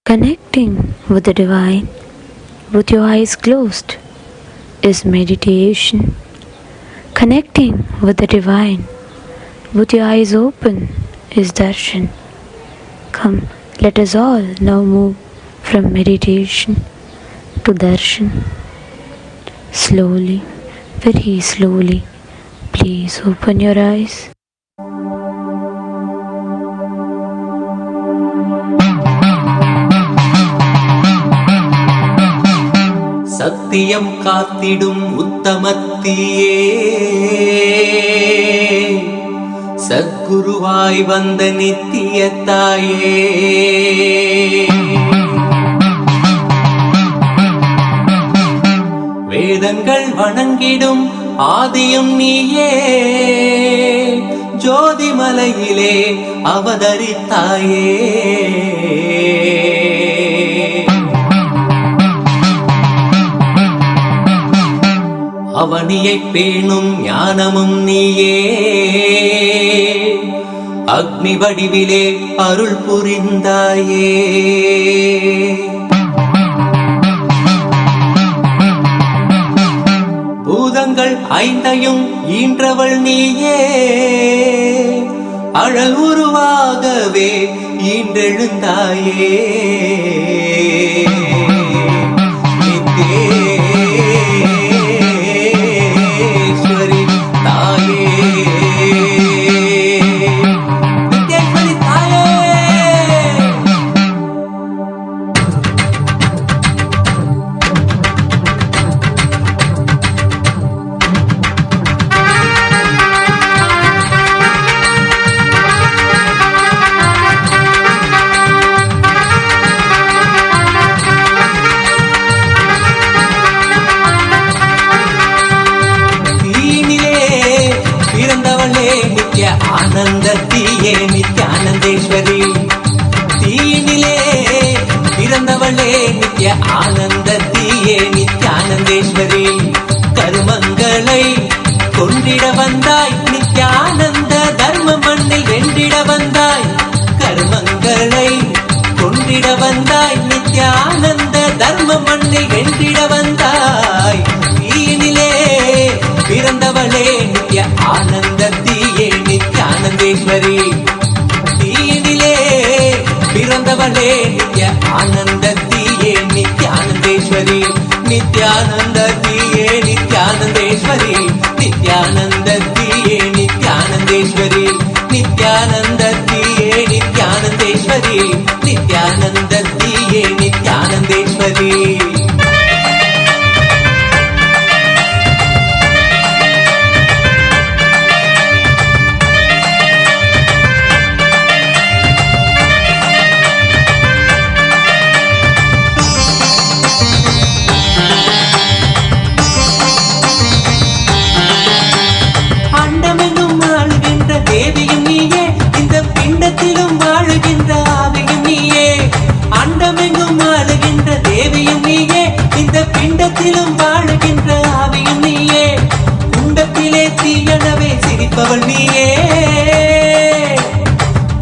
Connecting with the divine with your eyes closed is meditation. Connecting with the divine with your eyes open is darshan. Come, let us all now move from meditation to darshan. Slowly, very slowly, please open your eyes. சத்தியம் காத்திடும் உத்தமத்தியே சத்குருவாய் வந்த நித்திய தாயே வேதங்கள் வணங்கிடும் ஆதியும் நீயே ஜோதிமலையிலே அவதரித்தாயே அவனியை பேணும் ஞானமும் நீயே அக்னி வடிவிலே அருள் புரிந்தாயே பூதங்கள் ஐந்தையும் ஈன்றவள் நீயே அழல் உருவாகவே ஈன்றெழுந்தாயே ஆனந்தத்தியே நித்யானந்தேஸ்வரி தீனிலே பிறந்தவளே நித்ய ஆனந்தத்தியே நித்யானந்தேஸ்வரி கருமங்களை கொண்டிட வந்தாய் நித்யானந்த தர்ம மண்ணில் வென்றிட வந்தாய் கருமங்களை கொண்டிட வந்தாய் நித்யானந்த தர்ம மண்ணில் வென்றிட வந்தாய் தீனிலே பிறந்தவளே நித்ய ஆனந்தத்தியே நித்யானந்தேஸ்வரி தீனிலே பிறந்தவளே நித்ய ஆனந்தத்தியே நித்யானந்தேஸ்வரி நித்யானந்தத்தியே நித்யானந்தேஸ்வரி நித்யானந்தத்தியே நித்யானந்தேஸ்வரி நித்யானந்தத்தியே நித்யானந்தேஸ்வரி நித்யானந்தத்தியே நித்யானந்தேஸ்வரி பிண்டத்திலும் வாழுகின்ற ஆவியும் நீயே குண்டத்திலே தீயனவே சிரிப்பவள் நீயே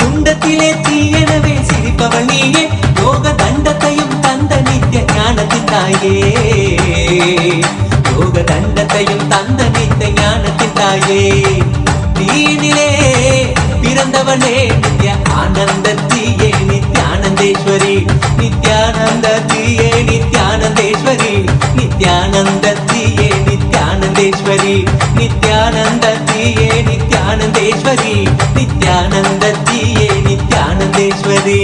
குண்டத்திலே தீயனவே சிரிப்பவள் நீயே யோக தண்டத்தையும் தந்த நித்திய ஞானத்தின் தாயே யோக தண்டத்தையும் தந்த நித்திய ஞானத்தின் தாயே தீனிலே பிறந்தவனே நித்ய ஆனந்தத்தியே நித்யானந்தேஸ்வரி நித்யானந்தத்தியே நித்யானந்தேஸ்வரி நித்யானந்தத்தியே நித்யானந்தேஸ்வரி நித்யானந்தத்தியே நித்யானந்தேஸ்வரி நித்யானந்தத்தியே நித்யானந்தேஸ்வரி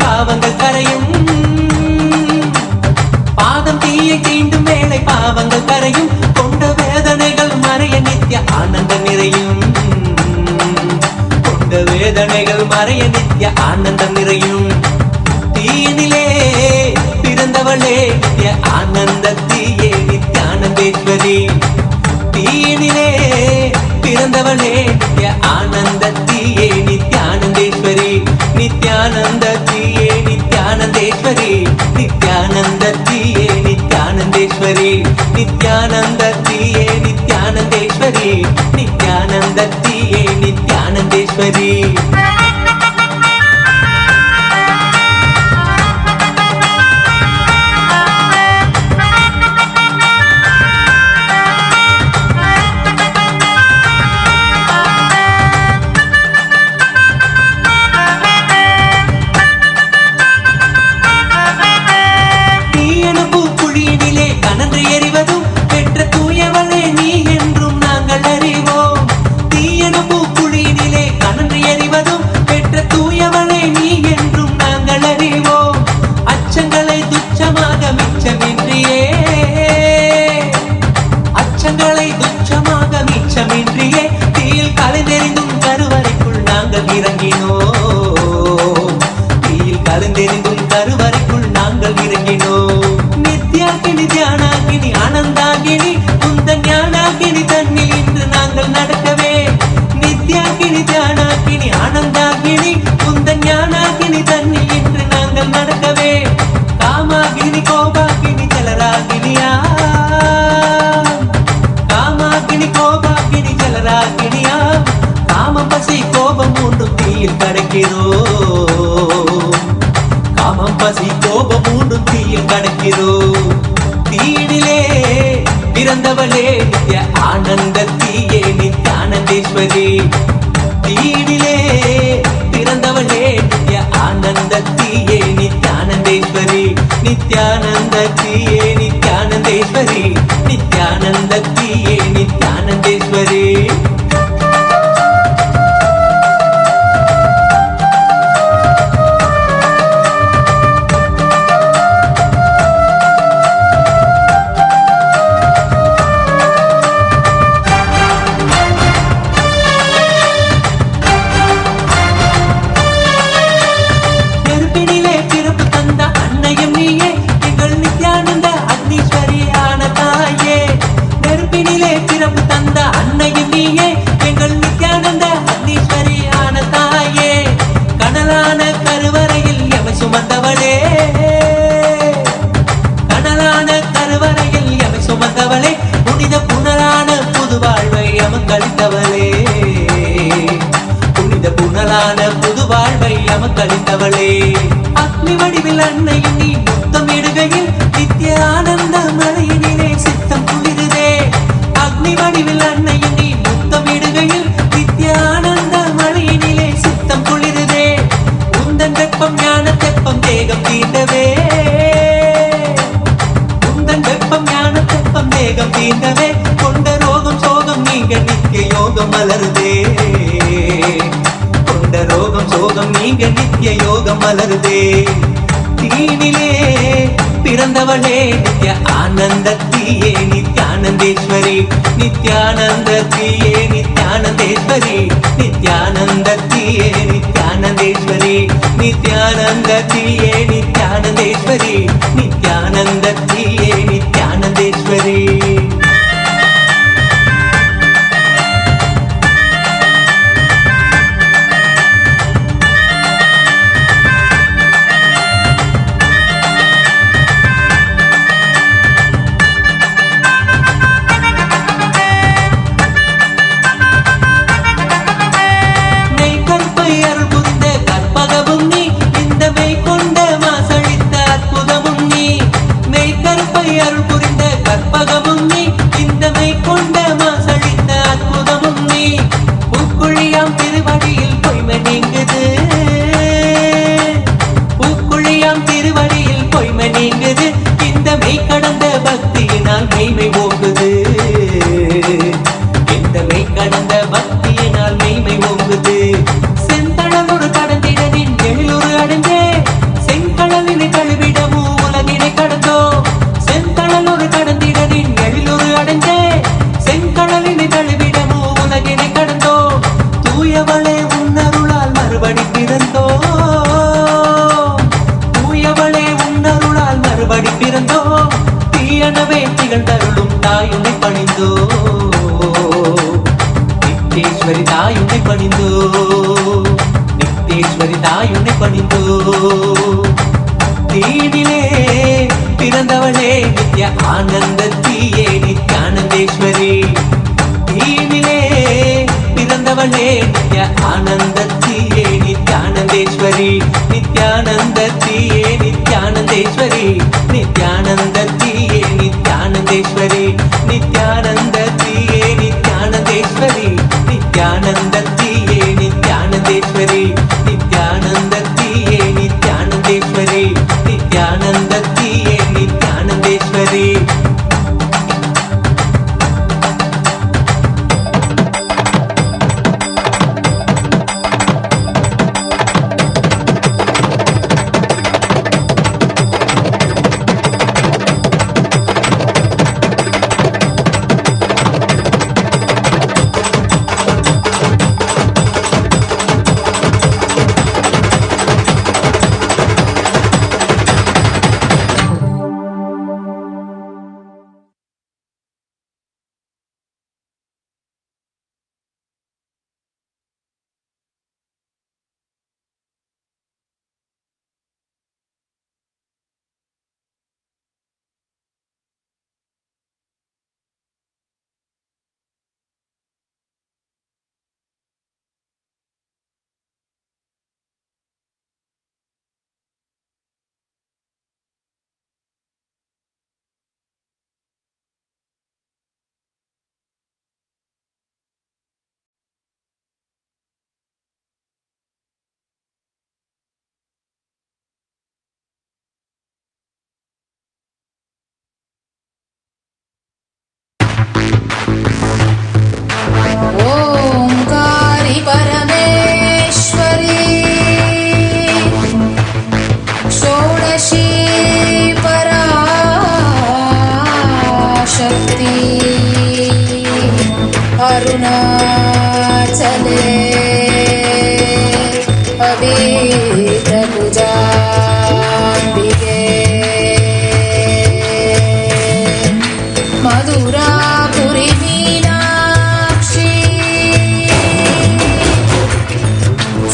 பாவங்கள் கரையும் பாதம் தீயை தீண்டும் வேளை பாவங்கள் கரையும் கொண்ட வேதனைகள் மறைய நித்திய ஆனந்த நிறையும் ஆனந்தம் நிறையும். தீயினிலே பிறந்தவளே நித்ய ஆனந்தத்தியே நித்யானந்தேஸ்வரி. தீயினிலே பிறந்தவளே நித்ய ஆனந்தத்தியே நித்யானந்தேஸ்வரி. நித்யானந்தத்தியே நித்யானந்தேஸ்வரி. நித்யானந்தத்தியே நித்யானந்தேஸ்வரி. நித்யானந்தத்தியே நித்யானந்தேஸ்வரி. நித்யானந்தத்தியே நித்யானந்தேஸ்வரி. காமம் பசி கோபம் மூன்றும் தீயில் கடக்கிறோம். தீயினிலே பிறந்தவளே நித்ய ஆனந்தத்தியே நித்யானந்தேஸ்வரி. தீயினிலே பிறந்தவளே நித்ய ஆனந்தத்தியே நித்யானந்தேஸ்வரி. நித்யானந்தத்தியே நித்யானந்தேஸ்வரி. நித்யானந்தத்தியே நித்யானந்தேஸ்வரி. கழித்தவளே அக்னி வடிவில் அன்னையும் நீ முத்தமிடுகையில் நித்ய ஆனந்த மழையினிலே சித்தம் குளிருதே. அக்னி வடிவில் அன்னையும் நீ முத்தமிடுகையில் நித்ய ஆனந்த மழையினிலே சித்தம் குளிருதே. உந்தன் வெப்பம் ஞான தெப்பம் தேகம் தீண்டவே. உந்தன் வெப்பம் ஞான தெப்பம் தேகம் தீண்டவே. கொண்ட ரோகம் சோகம் நீங்க நித்திய யோகம் மலருதே. ரோகம் சோகம் நீங்க நித்ய யோகம் மலருதே. தீனிலே பிறந்தவளே நித்ய ஆனந்தத்தியே நித்யானந்தேஸ்வரி. நித்யானந்தத்தியே நித்யானந்தேஸ்வரி. நித்யானந்தத்தியே நித்யானந்தேஸ்வரி. நித்யானந்தத்தியே நித்யானந்தேஸ்வரி. நித்யானந்தத்தியே நித்யானந்தேஸ்வரி. அருள் புரிந்த கற்பகம் எனவே திகழ்ந்தருளும் தாயுனை பணிந்தோ, நித்தேஸ்வரி தாயுனை பணிந்தோ, நித்தேஸ்வரி தாயுனை பணிந்தோ. தீனிலே பிறந்தவளே நித்ய ஆனந்தத்தியே நித்யானந்தேஸ்வரி, தீனிலே பிறந்தவளே நித்ய ஆனந்தத்தியே நித்யானந்தேஸ்வரி, நித்யானந்தத்தியே நித்யானந்தேஸ்வரி, நித்யானந்தத்தியே நித்யானந்தேஸ்வரி, நித்யானந்தத்தியே நித்யானந்தேஸ்வரி, நித்யானந்தத்தியே நித்யானந்தேஸ்வரி, நித்யானந்தத்தியே நித்யானந்தேஸ்வரி, நித்யானந்தத்தியே நித்யானந்தேஸ்வரி. ओंकारी परमेश्वरी षोडशी पराशक्ति अरुणाचले अभीतभुजाम्बिके मधुरापुरी मीनाक्षी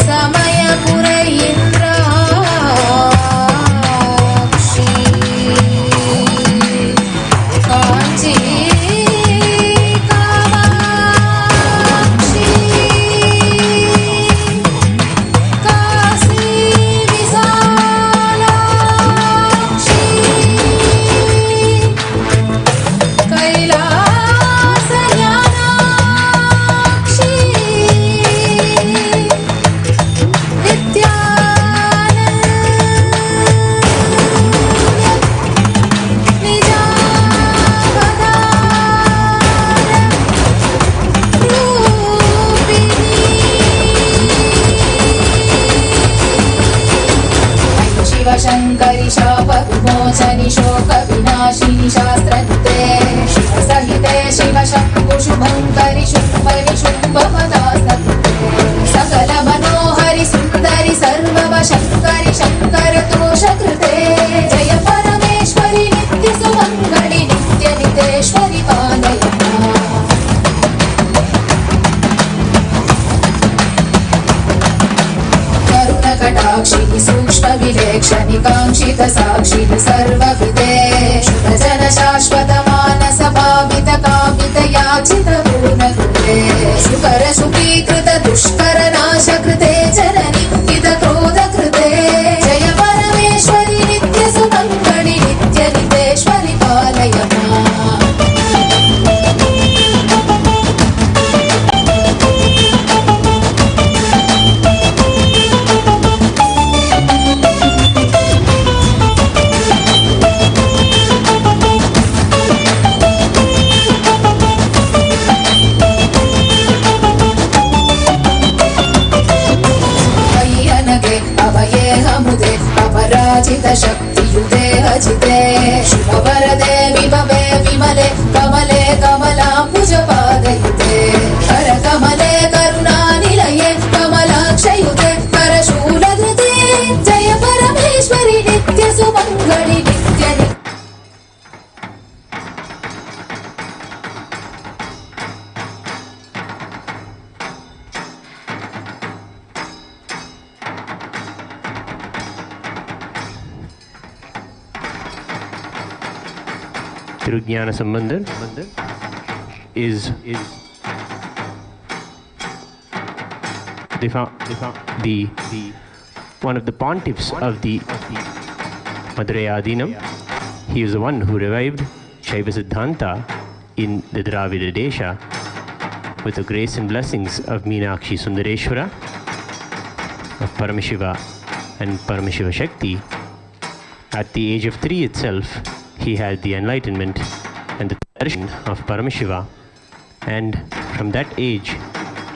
समयपुर इंद्राक्षी कांची कामाक्षी काशी विशालाक्षी कैलास ज्ञानाक्षी नित्यानंद निजावतार रूपिणी शिव शंकरि शाप विमोचनि शोक विनाशिनि शास्त्रते शिव सहिते शिव शंभु शुभंकरि शुंभनि शुंभपदास्तते सकल मनोहरि सुंदरि सर्वव शंकरि शंकर तोष कृते जय परमेश्वरि नित्य सुमंगलि नित्य नितेश्वरि पालय कटाक्षिणि सूक्ष्म विलेक्षणि कांक्षित साक्षिणि सर्वविदे शुभजन शाश्वत मानस भावित कामित याचित पूर्णकृते सुकर सुखीकृत दुष्कर नाश कृते जननि हित क्रोध कृते जय परमेश्वरि नित्य सुमंगलि नित्य नितेश्वरि पालय माम् अपराजित शक्तियुते हजिते शुभ वरदे विभवे विमले कमले कमलाम्बुज पादयुते कर कमले करुणानिलये कमलाक्षयुते करशूलधृते जय परमेश्वरि नित्य सुमंगलि नित्य Tirujnana Sambandar is one of the pontiffs of the Madurai Adinam. He is the one who revived Shaiva Siddhanta in the Dravida Desha with the grace and blessings of Meenakshi Sundareshwara, of Paramashiva and Paramashiva Shakti. At the age of 3 itself, he had the enlightenment and the darshan of Paramashiva, and from that age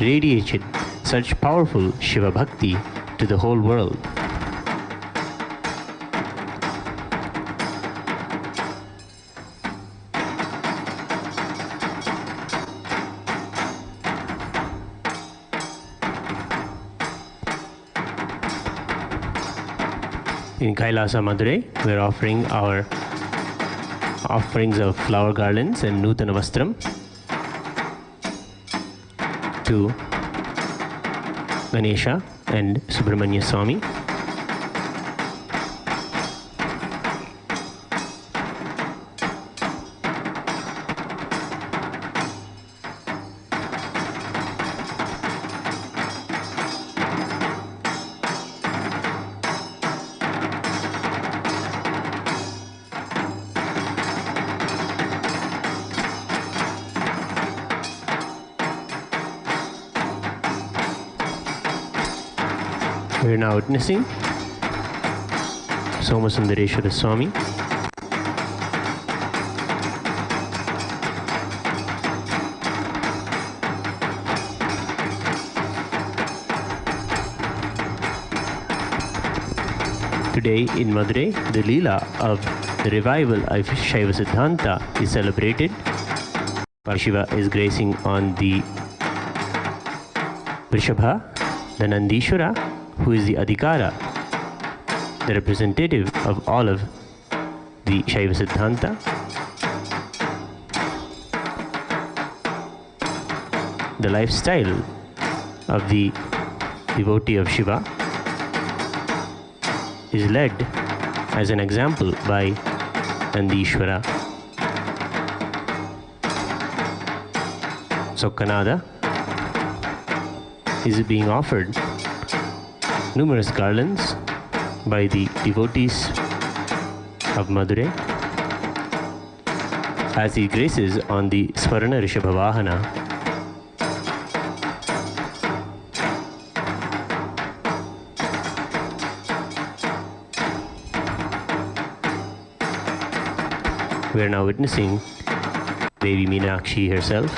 radiated such powerful Shiva Bhakti to the whole world. In Kailasa, Madurai, we are offering our offerings of flower garlands and Nutana Vastram to Ganesha and Subramanya Swami. We are now witnessing Somasundareshwara Swami. Today in Madurai, the Leela of the revival of Shaiva Siddhanta is celebrated. Parashiva is gracing on the Vrishabha, the Nandishwara, who is the Adhikara, the representative of all of the Shaiva Siddhanta. The lifestyle of the devotee of Shiva is led as an example by Nandishwara. Sokkanada is being offered numerous garlands by the devotees of Madurai as he graces on the Swarna Rishabha Vahana. We are now witnessing Devi Meenakshi herself.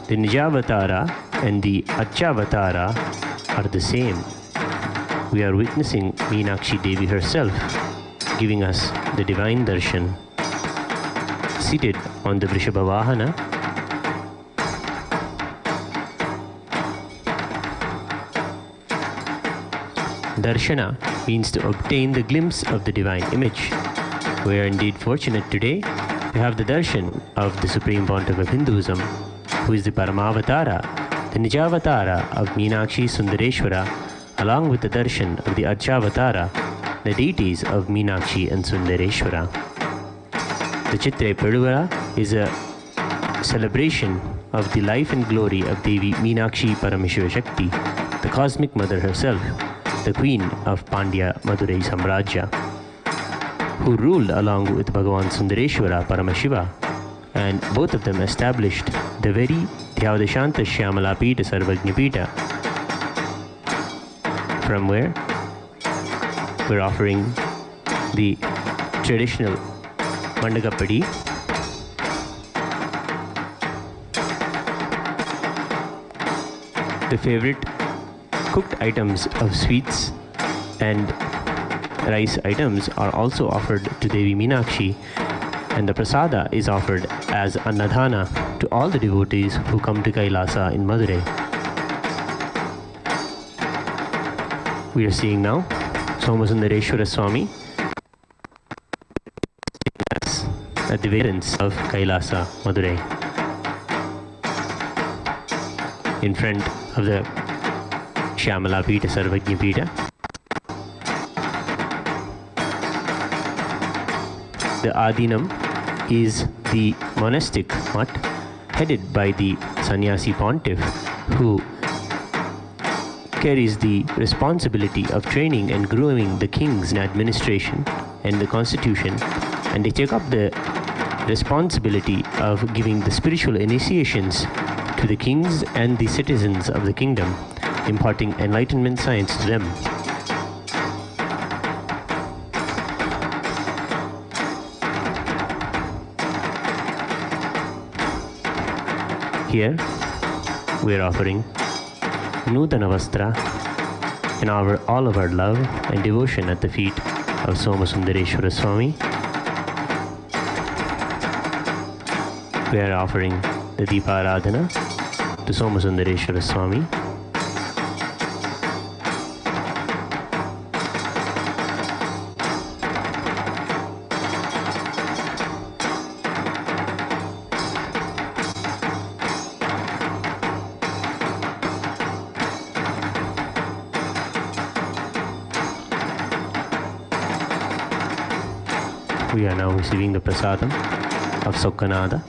The Nijavatara and the Achavatara are the same. We are witnessing Meenakshi Devi herself giving us the divine darshan, seated on the Vrishabha Vahana. Darshana means to obtain the glimpse of the divine image. We are indeed fortunate today to have the darshan of the Supreme Pontiff of Hinduism, who is the Paramavatara, the Nijavatara of Meenakshi Sundareshwara, along with the darshan of the Archavatara, the deities of Meenakshi and Sundareshwara. The Chithirai Peruvizha is a celebration of the life and glory of Devi Meenakshi Paramashiva Shakti, the cosmic mother herself, the queen of Pandya Madurai Samrajya, who ruled along with Bhagavan Sundareshwara Paramashiva, and both of them established the very Dhyavadashanta Shyamala Pita Sarvajna Pita, from where we're offering the traditional Mandagappadi, the favorite cooked items of sweets and rice items are also offered to Devi Meenakshi, and the prasada is offered as annadhana to all the devotees who come to Kailasa in Madurai. We are seeing now Somasundareshwara Swami at the entrance of Kailasa, Madurai. in front of the Shyamala Pita, Sarvajna Pita. The Adinam is the monastic hut headed by the sannyasi pontiff, who carries the responsibility of training and growing the kings in administration and the constitution, and they take up the responsibility of giving the spiritual initiations to the kings and the citizens of the kingdom, imparting enlightenment science to them. Here we are offering Nutana Vastra and all of our love and devotion at the feet of Somasundareshwara Swami. We are offering the Deeparadhana to Somasundareshwara Swami. We are now receiving the prasadam of Sokkanada.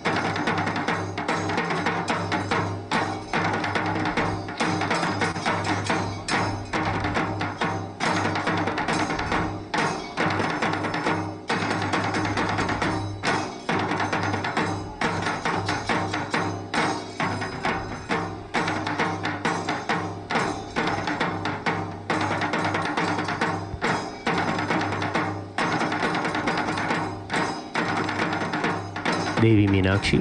Devi Meenakshi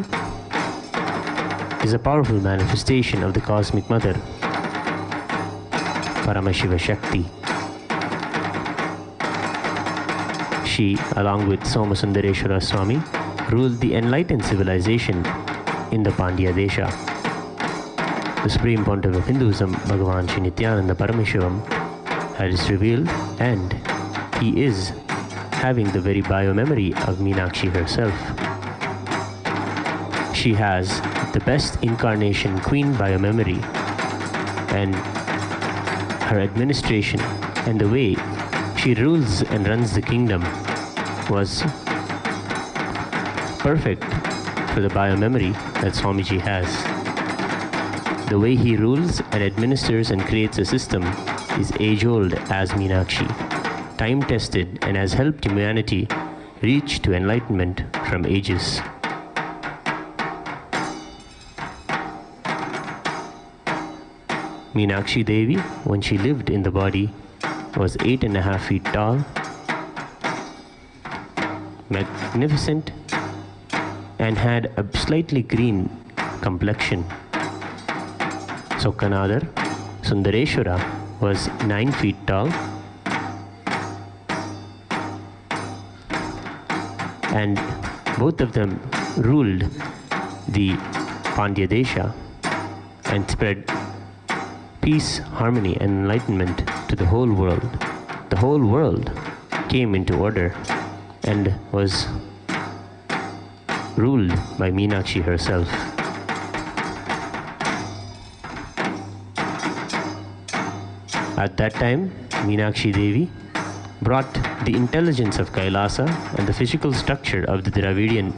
is a powerful manifestation of the Cosmic Mother, Paramashiva Shakti. She, along with Somasundareshwara Swami, ruled the enlightened civilization in the Pandya Desha. The Supreme Pontiff of Hinduism, Bhagavan Nithyananda Paramashivam, has revealed, and he is having the very biomemory of Meenakshi herself. She has the best incarnation queen biomemory, and her administration and the way she rules and runs the kingdom was perfect for the biomemory that Swamiji has. The way he rules and administers and creates a system is age-old as Meenakshi, time-tested, and has helped humanity reach to enlightenment from ages. Meenakshi Devi, when she lived in the body, was 8.5 feet tall, magnificent, and had a slightly green complexion. Sokkanadar, Sundareshwara, was 9 feet tall and both of them ruled the Pandya Desha and spread peace, harmony, and enlightenment to the whole world. The whole world came into order and was ruled by Meenakshi herself. At that time, Meenakshi Devi brought the intelligence of Kailasa and the physical structure of the Dravidian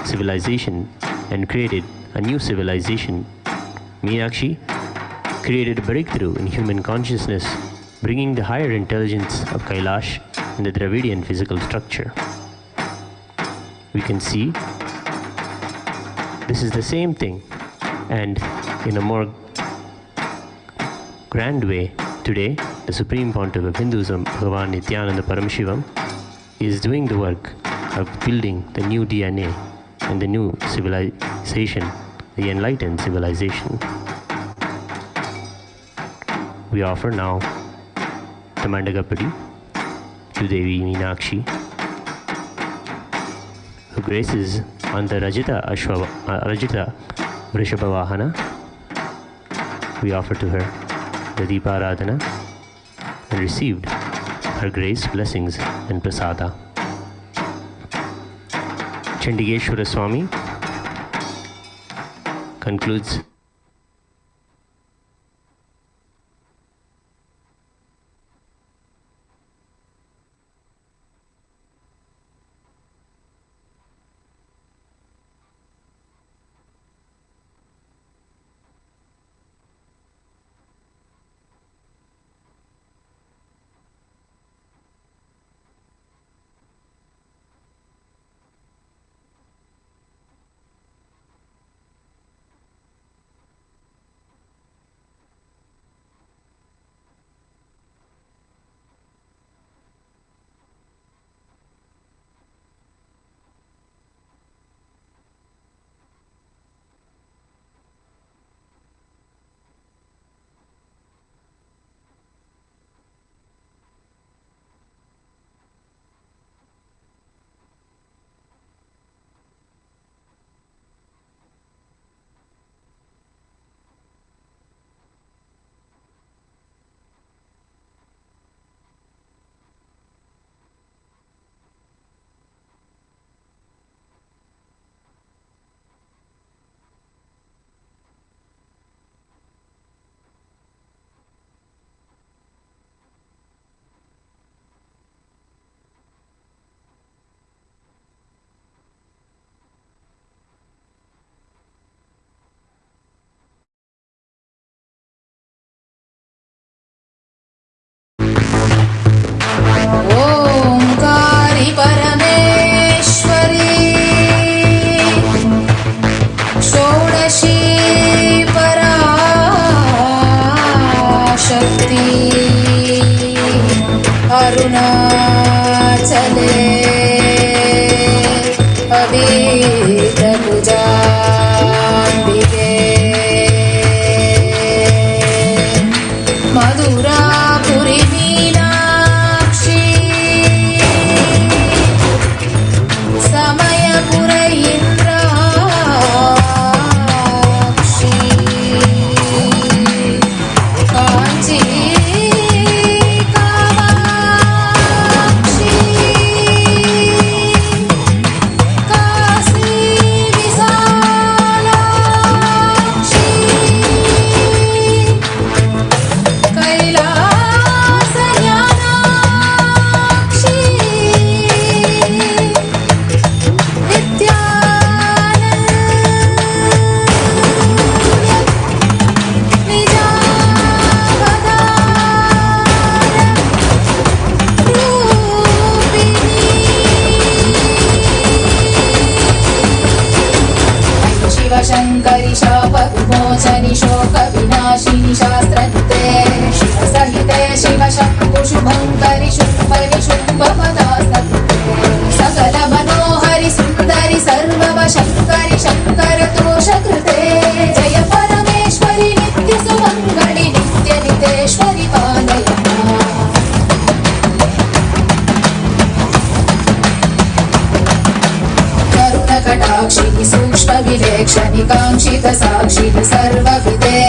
civilization and created a new civilization. Meenakshi created a breakthrough in human consciousness, bringing the higher intelligence of Kailash in the Dravidian physical structure. We can see this is the same thing, and in a more grand way, today the Supreme Pontiff of Hinduism, Bhagavan Nithyananda Paramashivam, is doing the work of building the new DNA and the new civilization, the enlightened civilization. We offer now the Mandagapadi to Devi Meenakshi, who graces on the Rajita Vrishabhavahana. We offer to her the Deeparadhana and received her grace, blessings, and prasada. Chandigeshwara Swami concludes शिवशङ्करि शापविमोचनि शोकविनाशिनि शास्त्रनिते शिवसहिते शिवशम्भुशुभङ्करि शुम्भनि शुम्भपदास्तते सकलमनोहरि सुन्दरि सर्ववशङ्करि शङ्करतोषकृते जय परमेश्वरि नित्यसुमङ्गलि नित्यनितेश्वरि पालय कटाक्षिणि सूक्ष्मविलेक्षणि काङ्क्षितसाक्षिणि सर्वविदे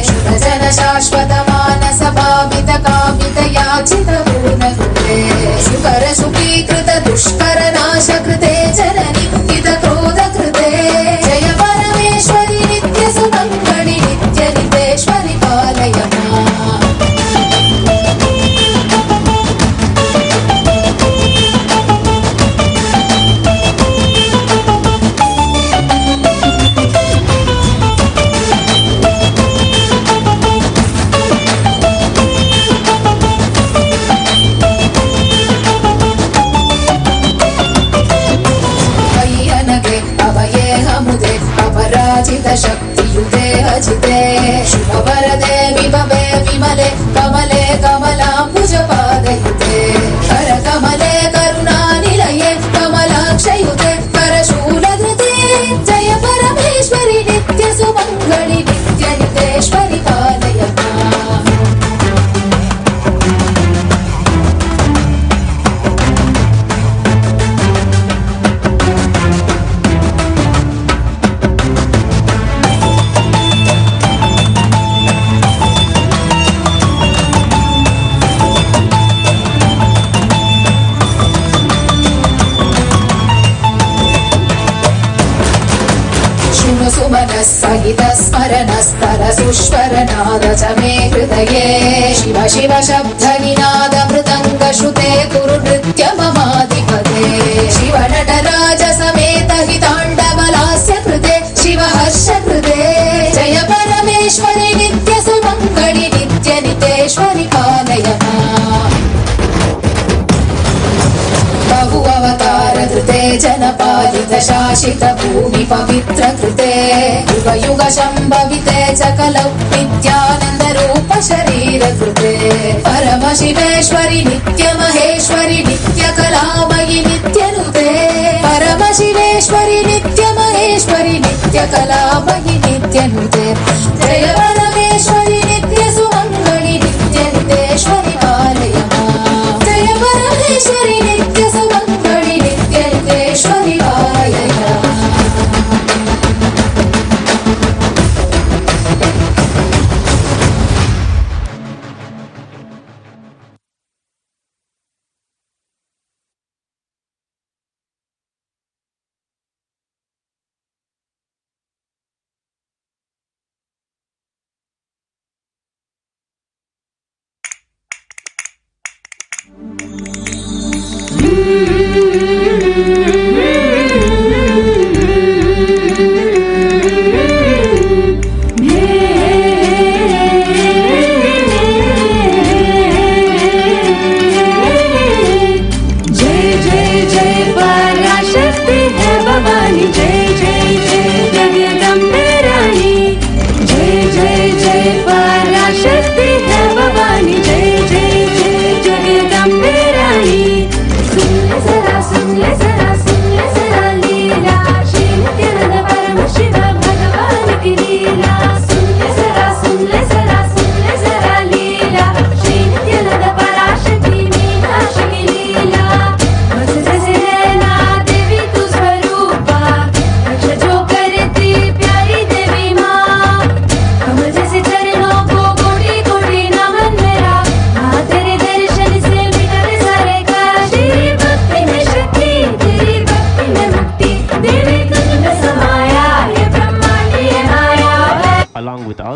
शुभजन शाश्वतमानसभावित कामित याचितपूर्णकृते सुकरसुखीकृत दुष्करनाशकृते जननि हितक्रोधकृते जय परमेश्वरि नित्यसुमङ्गलि नित्यनितेश्वरि पालय शक्तियुते अजिते शुभवरदे विभवे विमले कमले कमलाम्बुजपादयुते करकमले करुणानिलये कमलाक्षयुते करशूलधृते जय परमेश्वरि नित्यसुमङ्गलि नित्यनितेश्वरि पालय सहितस्मरणस्तर सुष्वरनाद च मे हृदये शिव शिव शब्दनिनाद मृदङ्गश्रुते कुरु नृत्य ममाधिपते शिव नटराज समेत हिताण्डवलास्य कृते शिव हर्ष कृते जय परमेश्वरि नित्यसुमङ्गलि नित्यनितेश्वरि पालय बहु अवतार धृते जनपालित शासित भूमि पवित्र कृते युग युग शम्भविते च कलौ नित्यानन्द रूप शरीर कृते परम शिवेश्वरि नित्य महेश्वरि नित्य कलामयि नित्यनुते परम शिवेश्वरि नित्य महेश्वरि नित्य कलामयि नित्यनुते जय परमेश्वरि नित्य सुमङ्गलि नित्यनितेश्वरि पालय जय परमेश्वरि नित्य सुमङ्गलि नित्यनितेश्वरि पालय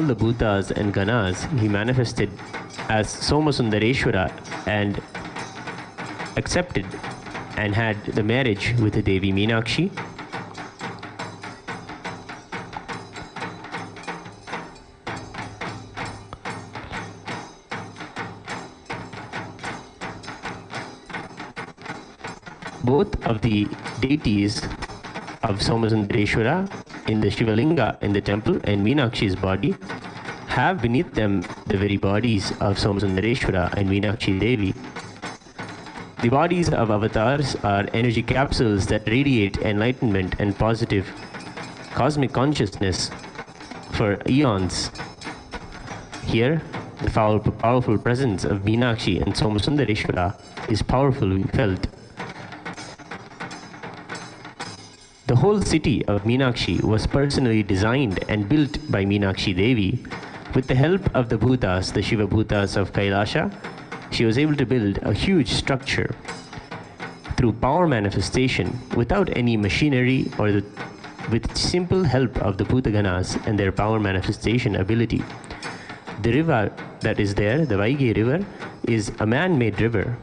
the Bhutas and Ganas, he manifested as Somasundareshwara and accepted and had the marriage with the Devi Meenakshi. Both of the deities of Somasundareshwara in the Shivalinga in the temple and Meenakshi's body have beneath them the very bodies of Somasundareshwara and Meenakshi Devi. The bodies of avatars are energy capsules that radiate enlightenment and positive cosmic consciousness for eons. Here, the powerful presence of Meenakshi and Somasundareshwara is powerfully felt. The whole city of Meenakshi was personally designed and built by Meenakshi Devi. With the help of the Bhutas, the Shiva Bhutas of Kailasa, she was able to build a huge structure through power manifestation without any machinery or with simple help of the Bhutaganas and their power manifestation ability. The river that is there, the Vaigi river, is a man-made river.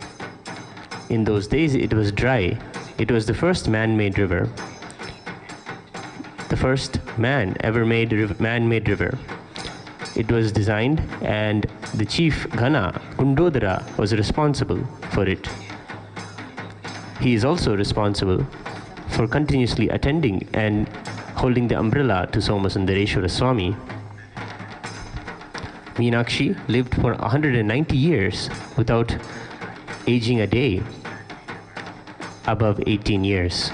In those days it was dry. It was the first man-made river. The first man-made river. It was designed and the chief Ghana, Kundodara, was responsible for it. He is also responsible for continuously attending and holding the umbrella to Somasundareshwara Swami. Meenakshi lived for 190 years without aging a day above 18 years.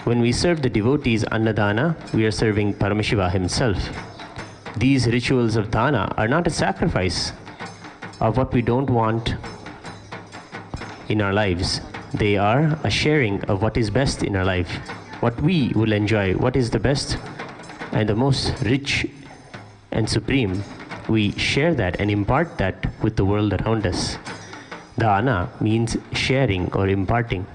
When we serve the devotees Annadana, we are serving Paramashiva himself. These rituals of dana are not a sacrifice of what we don't want in our lives. They are a sharing of what is best in our life, what we will enjoy, what is the best and the most rich and supreme. We share that and impart that with the world around us. Dana means sharing or imparting.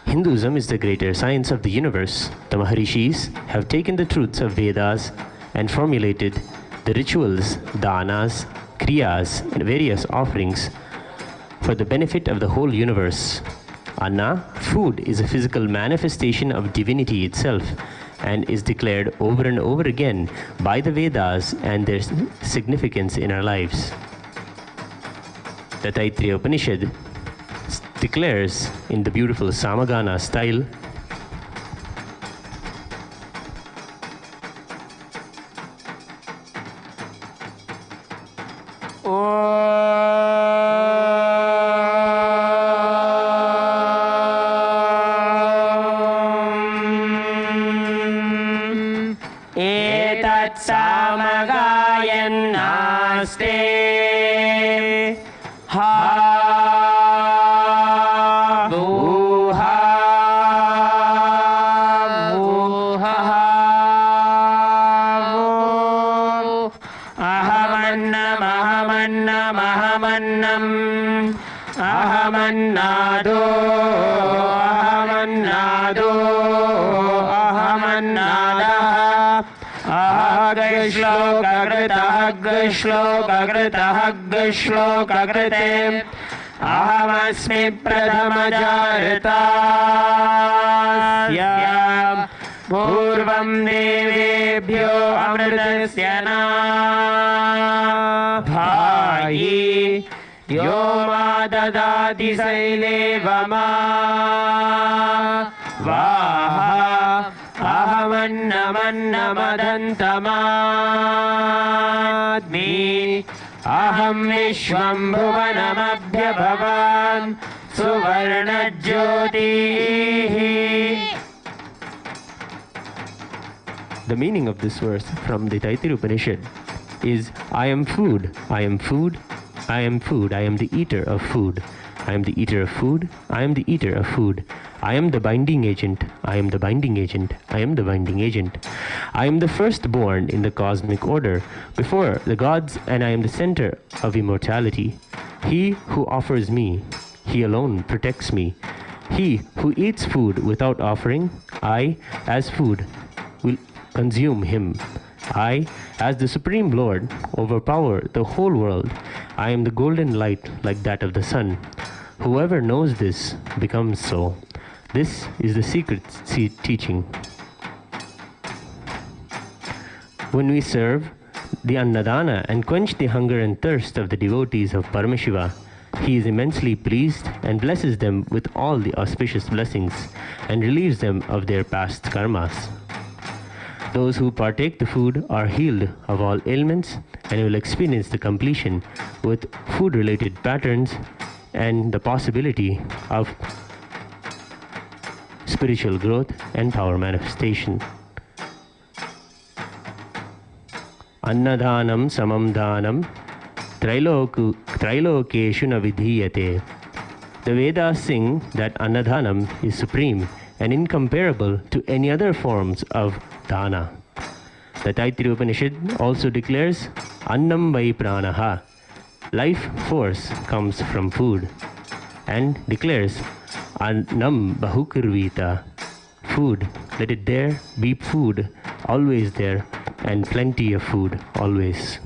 Hinduism is the greater science of the universe. The Maharishis have taken the truths of Vedas and formulated the rituals, danas, kriyas, and various offerings for the benefit of the whole universe. Anna, food, is a physical manifestation of divinity itself and is declared over and over again by the Vedas and their significance in our lives. The Taittiriya Upanishad declares in the beautiful Samagana style, etat samagayannaste श्लोककृते अहमस्मि प्रथमजायतायां पूर्वं देवेभ्यो अमृतस्य न भायि यो मा ददाति शैलेवमा वाह अहमन्नमन्नमदन्तमाद्मि अहं विश्वं भुवनमभ्यभवान् सुवर्णज्योतिः. The meaning of this verse from the Taittiriya Upanishad is, I am food, I am food, I am food, I am the eater of food. I am the eater of food, I am the eater of food. I am the binding agent, I am the binding agent, I am the binding agent. I am the firstborn in the cosmic order before the gods, and I am the center of immortality. He who offers me, he alone protects me. He who eats food without offering, I, as food, will consume him. I, as the Supreme Lord, overpower the whole world. I am the golden light like that of the sun. Whoever knows this becomes so. This is the secret teaching. When we serve the Annadana and quench the hunger and thirst of the devotees of Paramashiva, he is immensely pleased and blesses them with all the auspicious blessings and relieves them of their past karmas. Those who partake the food are healed of all ailments and will experience the completion with food-related patterns and the possibility of spiritual growth and power manifestation. Annadhanam samam dhanam Trailokeshu na vidhiyate. The Vedas sing that Annadhanam is supreme and incomparable to any other forms of dana. The Taittiriya Upanishad also declares Annam vai pranaha. Life force comes from food, and declares Annam bahukurvita. Food, let it there be food, always there, and plenty of food always.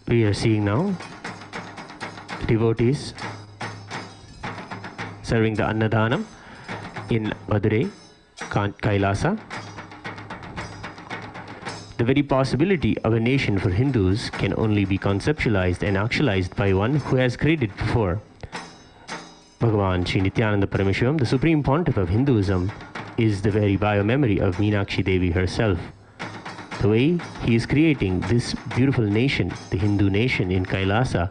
We are seeing now devotees serving the Annadhanam in Madurai, Kailasa. The very possibility of a nation for Hindus can only be conceptualized and actualized by one who has created before. Bhagavan Sri Nithyananda Paramashivam, the Supreme Pontiff of Hinduism, is the very biomemory of Meenakshi Devi herself. The way he is creating this beautiful nation, the Hindu nation in Kailasa,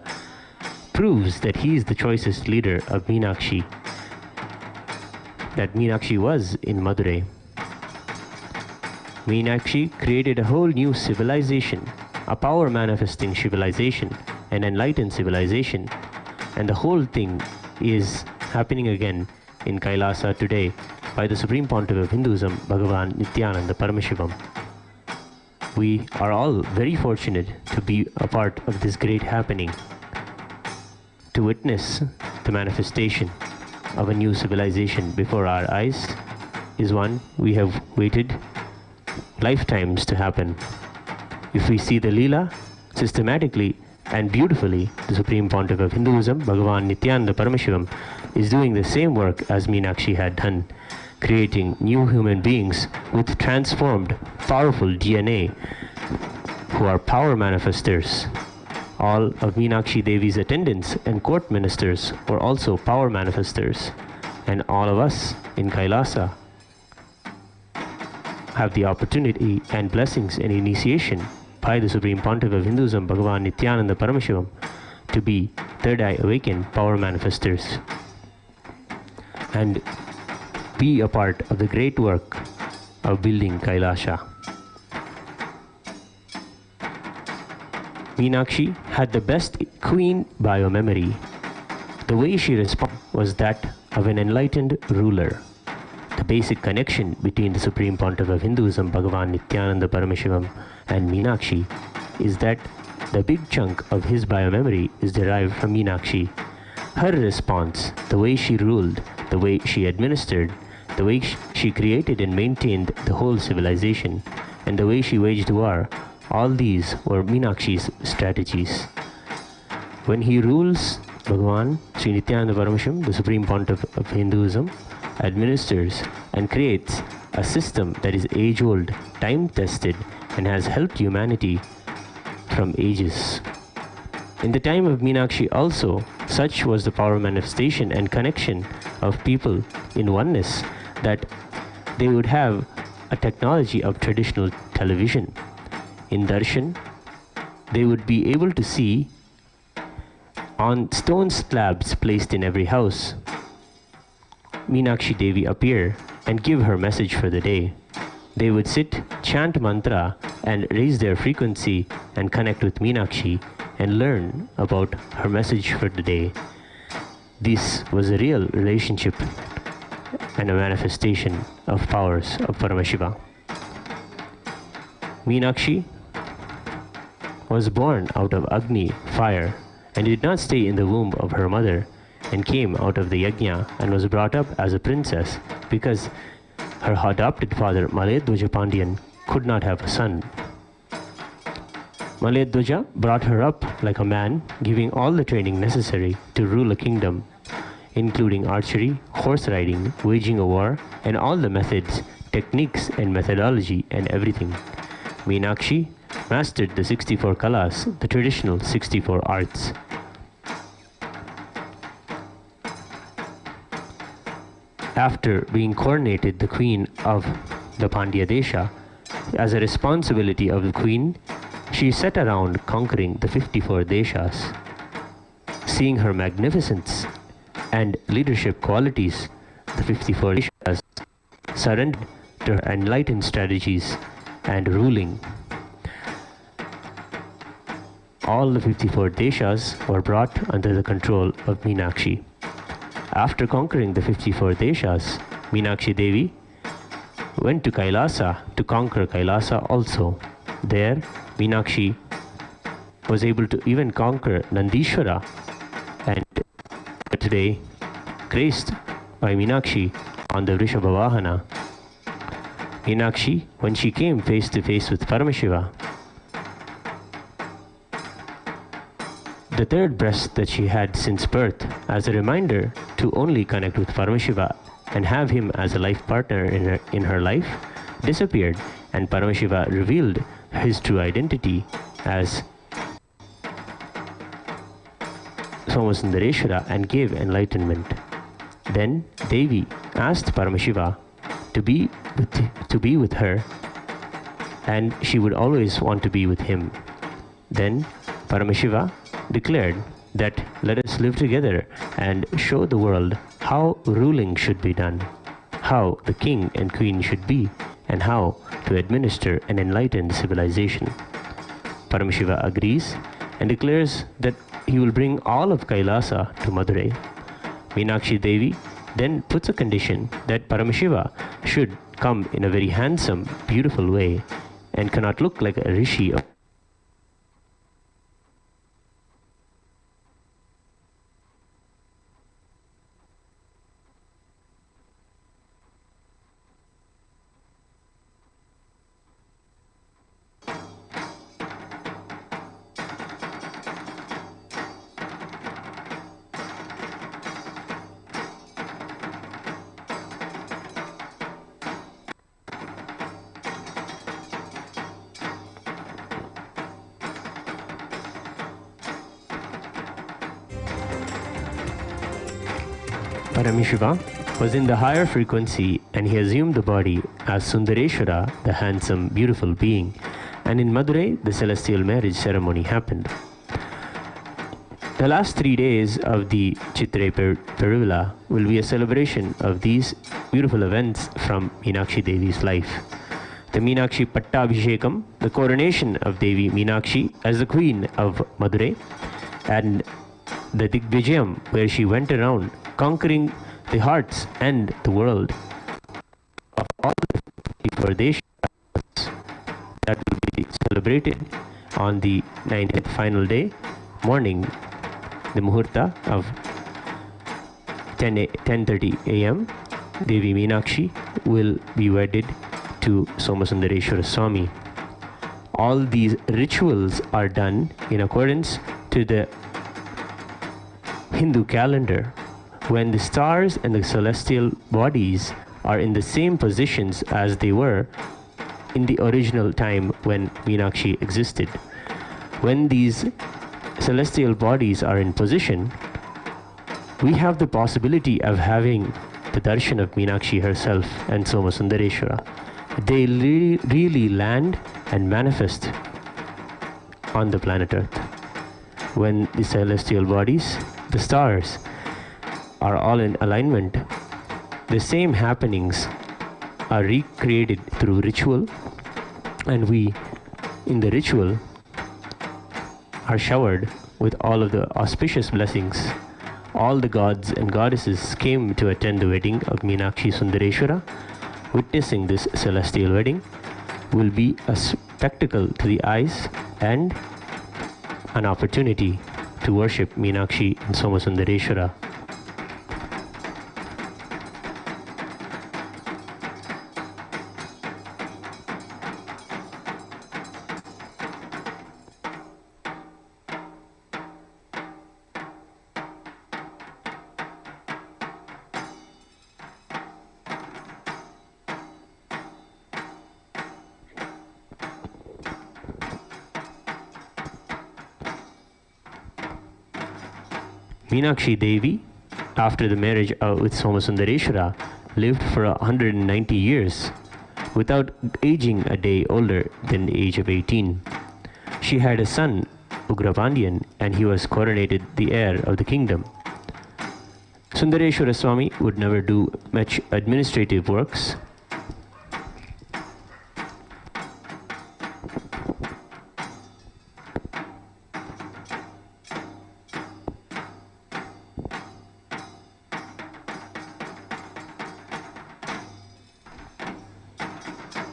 proves that he is the choicest leader of Meenakshi, that Meenakshi was in Madurai. Meenakshi created a whole new civilization, a power manifesting civilization, an enlightened civilization, and the whole thing is happening again in Kailasa today by the Supreme Pontiff of Hinduism, Bhagavan Nithyananda Paramashivam. We are all very fortunate to be a part of this great happening, to witness the manifestation of a new civilization before our eyes is one we have waited lifetimes to happen. If we see the Leela systematically and beautifully, the Supreme Pontiff of Hinduism, Bhagavan Nithyananda Paramashivam, is doing the same work as Meenakshi had done, creating new human beings with transformed, powerful DNA who are power manifestors. All of Meenakshi Devi's attendants and court ministers were also power manifestors, and all of us in Kailasa have the opportunity and blessings and initiation by the Supreme Pontiff of Hinduism, Bhagavan Nithyananda Paramashivam, to be third eye awakened power manifestors and be a part of the great work of building Kailasa. Meenakshi had the best queen biomemory. The way she responded was that of an enlightened ruler. The basic connection between the Supreme Pontiff of Hinduism, Bhagavan Nithyananda Paramashivam, and Meenakshi is that the big chunk of his biomemory is derived from Meenakshi. Her response, the way she ruled, the way she administered, the way she created and maintained the whole civilization, and the way she waged war, all these were Meenakshi's strategies. When he rules, Bhagavan Sri Nithyananda Paramashivam, the Supreme Pontiff of Hinduism, administers and creates a system that is age-old, time-tested, and has helped humanity from ages. In the time of Meenakshi also, such was the power manifestation and connection of people in oneness that they would have a technology of traditional television. In darshan, they would be able to see on stone slabs placed in every house Meenakshi Devi appear and give her message for the day. They would sit, chant mantra, and raise their frequency and connect with Meenakshi and learn about her message for the day. This was a real relationship and a manifestation of powers of Paramashiva. Meenakshi was born out of Agni, fire, and did not stay in the womb of her mother, and came out of the yajna and was brought up as a princess because her adopted father Malayadwaja Pandyan could not have a son. Malayadwaja brought her up like a man, giving all the training necessary to rule a kingdom, including archery, horse riding, waging a war, and all the methods, techniques and methodology and everything. Meenakshi mastered the 64 kalas, the traditional 64 arts. After being coronated the queen of the Pandya Desha, as a responsibility of the queen, she set around conquering the 54 deshas. Seeing her magnificence and leadership qualities, the 54 deshas surrendered to her enlightened strategies and ruling. All the 54 deshas were brought under the control of Meenakshi. After conquering the 54 deshas, Meenakshi Devi went to Kailasa to conquer Kailasa also. There, Meenakshi was able to even conquer Nandishvara, and today graced by Meenakshi on the Vrishabhavahana. Meenakshi, when she came face to face with Paramashiva, the third breast that she had since birth, as a reminder to only connect with Paramashiva and have him as a life partner in her life, disappeared, and Paramashiva revealed his true identity as Somasundareshwara and gave enlightenment. Then Devi asked Paramashiva to be with her, and she would always want to be with him. Then Paramashiva declared that let us live together and show the world how ruling should be done, how the king and queen should be, and how to administer an enlightened civilization. Paramashiva agrees and declares that he will bring all of Kailasa to Madurai. Meenakshi Devi then puts a condition that Paramashiva should come in a very handsome, beautiful way and cannot look like a rishi. Paramashiva was in the higher frequency, and he assumed the body as Sundareshwara, the handsome, beautiful being, and in Madurai the celestial marriage ceremony happened. The last 3 days of the Chithirai Peruvizha will be a celebration of these beautiful events from Meenakshi Devi's life. The Meenakshi Pattabhishekam, the coronation of Devi Meenakshi as the queen of Madurai, and the Digvijayam, where she went around conquering the hearts and the world of all the 54 deshas, that will be celebrated on the 9th final day morning, the muhurta of 10:30 a.m. Devi Meenakshi will be wedded to Somasundareshwara Swami. All these rituals are done in accordance to the Hindu calendar, when the stars and the celestial bodies are in the same positions as they were in the original time when Meenakshi existed. When these celestial bodies are in position, we have the possibility of having the darshan of Meenakshi herself and Somasundareshwara. They really land and manifest on the planet Earth. When the celestial bodies, the stars, are all in alignment, the same happenings are recreated through ritual, and we, in the ritual, are showered with all of the auspicious blessings. All the gods and goddesses came to attend the wedding of Meenakshi Sundareshwara. Witnessing this celestial wedding will be a spectacle to the eyes and an opportunity to worship Meenakshi and Somasundareshwara. Meenakshi Devi, after the marriage with Somasundareshwara, lived for 190 years without aging a day older than the age of 18. She had a son, Ugrapandian, and he was coronated the heir of the kingdom. Sundareshwara Swami would never do much administrative works.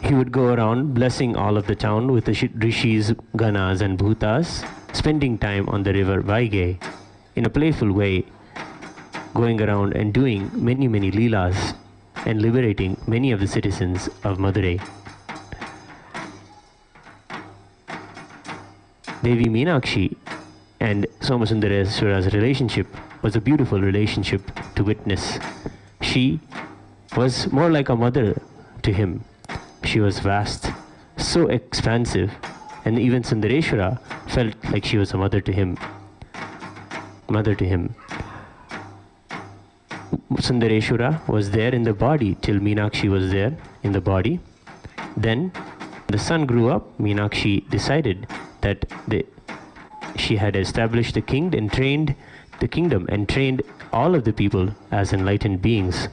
He would go around blessing all of the town with the rishis, ganas and bhutas, spending time on the river Vaigai in a playful way, going around and doing many leelas and liberating many of the citizens of Madurai. Devi Meenakshi and Somasundareshwara's relationship was a beautiful relationship to witness. She was more like a mother to him. She was vast, so expansive, and even Sundareshwara felt like she was a mother to him. Sundareshwara was there in the body till Meenakshi was there in the body. Then the son grew up. Meenakshi decided that she had established the kingdom and trained all of the people as enlightened beings.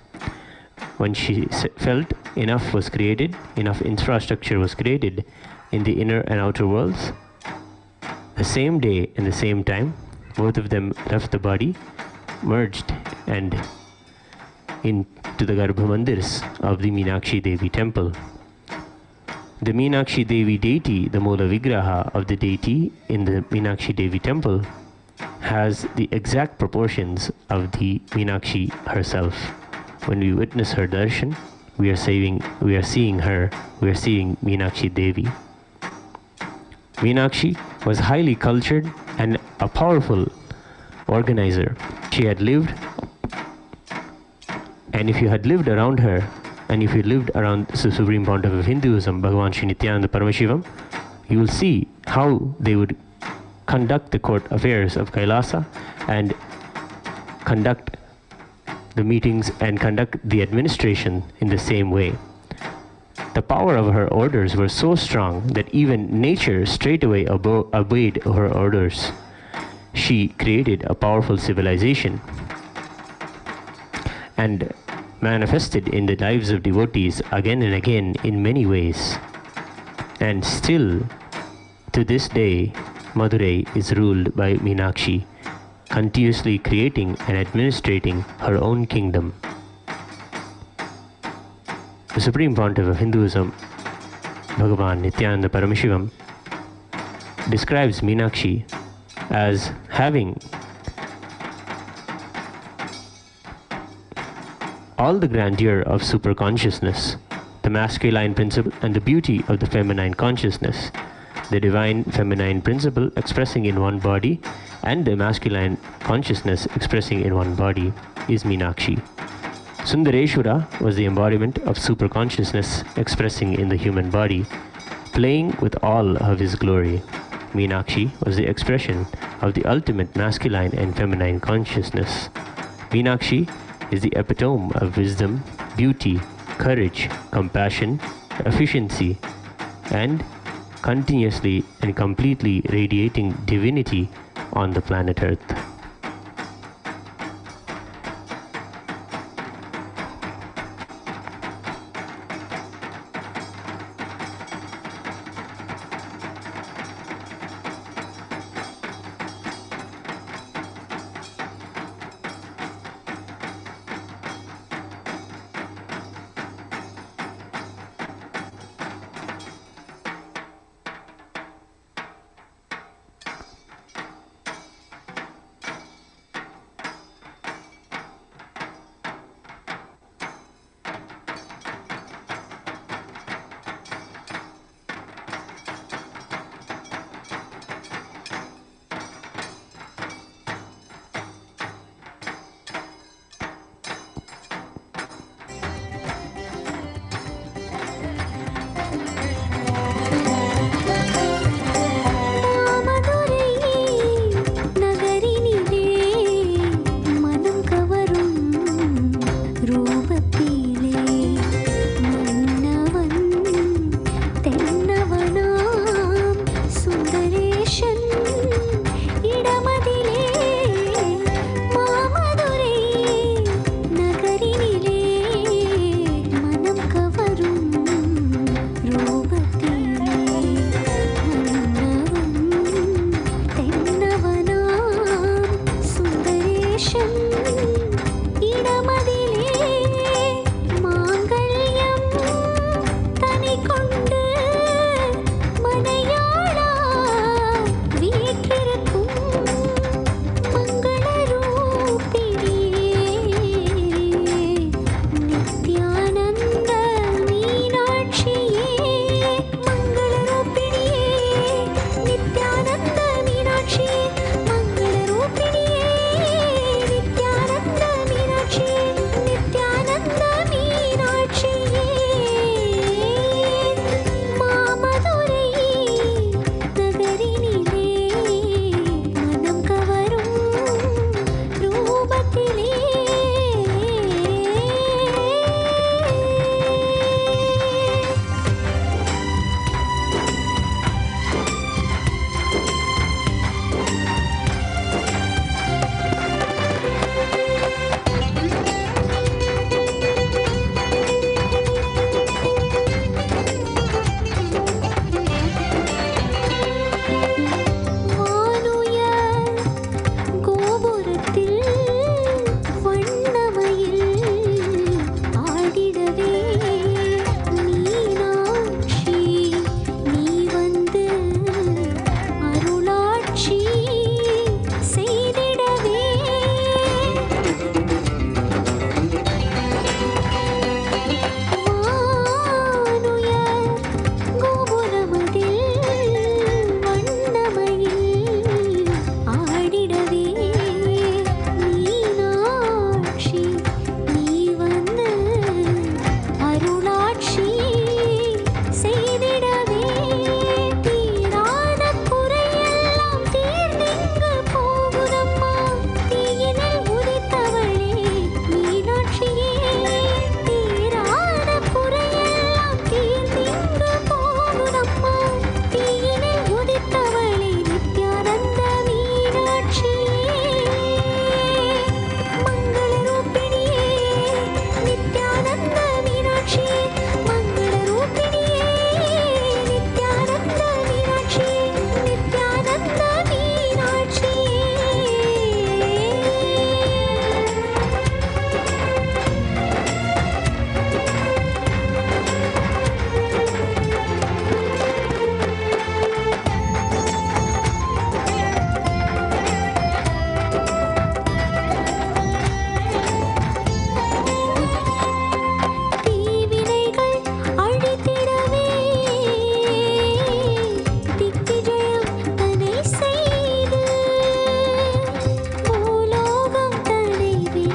When she felt enough was created, enough infrastructure was created in the inner and outer worlds, the same day and the same time, both of them left the body, merged and into the Garbha Mandirs of the Meenakshi Devi temple. The Meenakshi Devi deity, the Mula Vigraha of the deity in the Meenakshi Devi temple, has the exact proportions of the Meenakshi herself. When we witness her darshan, we are seeing Meenakshi Devi. Meenakshi was highly cultured and a powerful organizer. She had lived, and if you had lived around her, and if you lived around the Supreme Pontiff of Hinduism, Bhagavan Nithyananda Paramashivam, you will see how they would conduct the court affairs of Kailasa and conduct the meetings and conduct the administration in the same way. The power of her orders were so strong that even nature straightaway obeyed her orders. She created a powerful civilization and manifested in the lives of devotees again and again in many ways. And still, to this day, Madurai is ruled by Meenakshi, continuously creating and administrating her own kingdom. The Supreme Pontiff of Hinduism, Bhagavan Nithyananda Paramashivam, describes Meenakshi as having all the grandeur of superconsciousness, the masculine principle and the beauty of the feminine consciousness, the divine feminine principle expressing in one body and the masculine consciousness expressing in one body is Meenakshi. Sundareshwara was the embodiment of superconsciousness expressing in the human body, playing with all of his glory. Meenakshi was the expression of the ultimate masculine and feminine consciousness. Meenakshi is the epitome of wisdom, beauty, courage, compassion, efficiency, and continuously and completely radiating divinity on the planet Earth.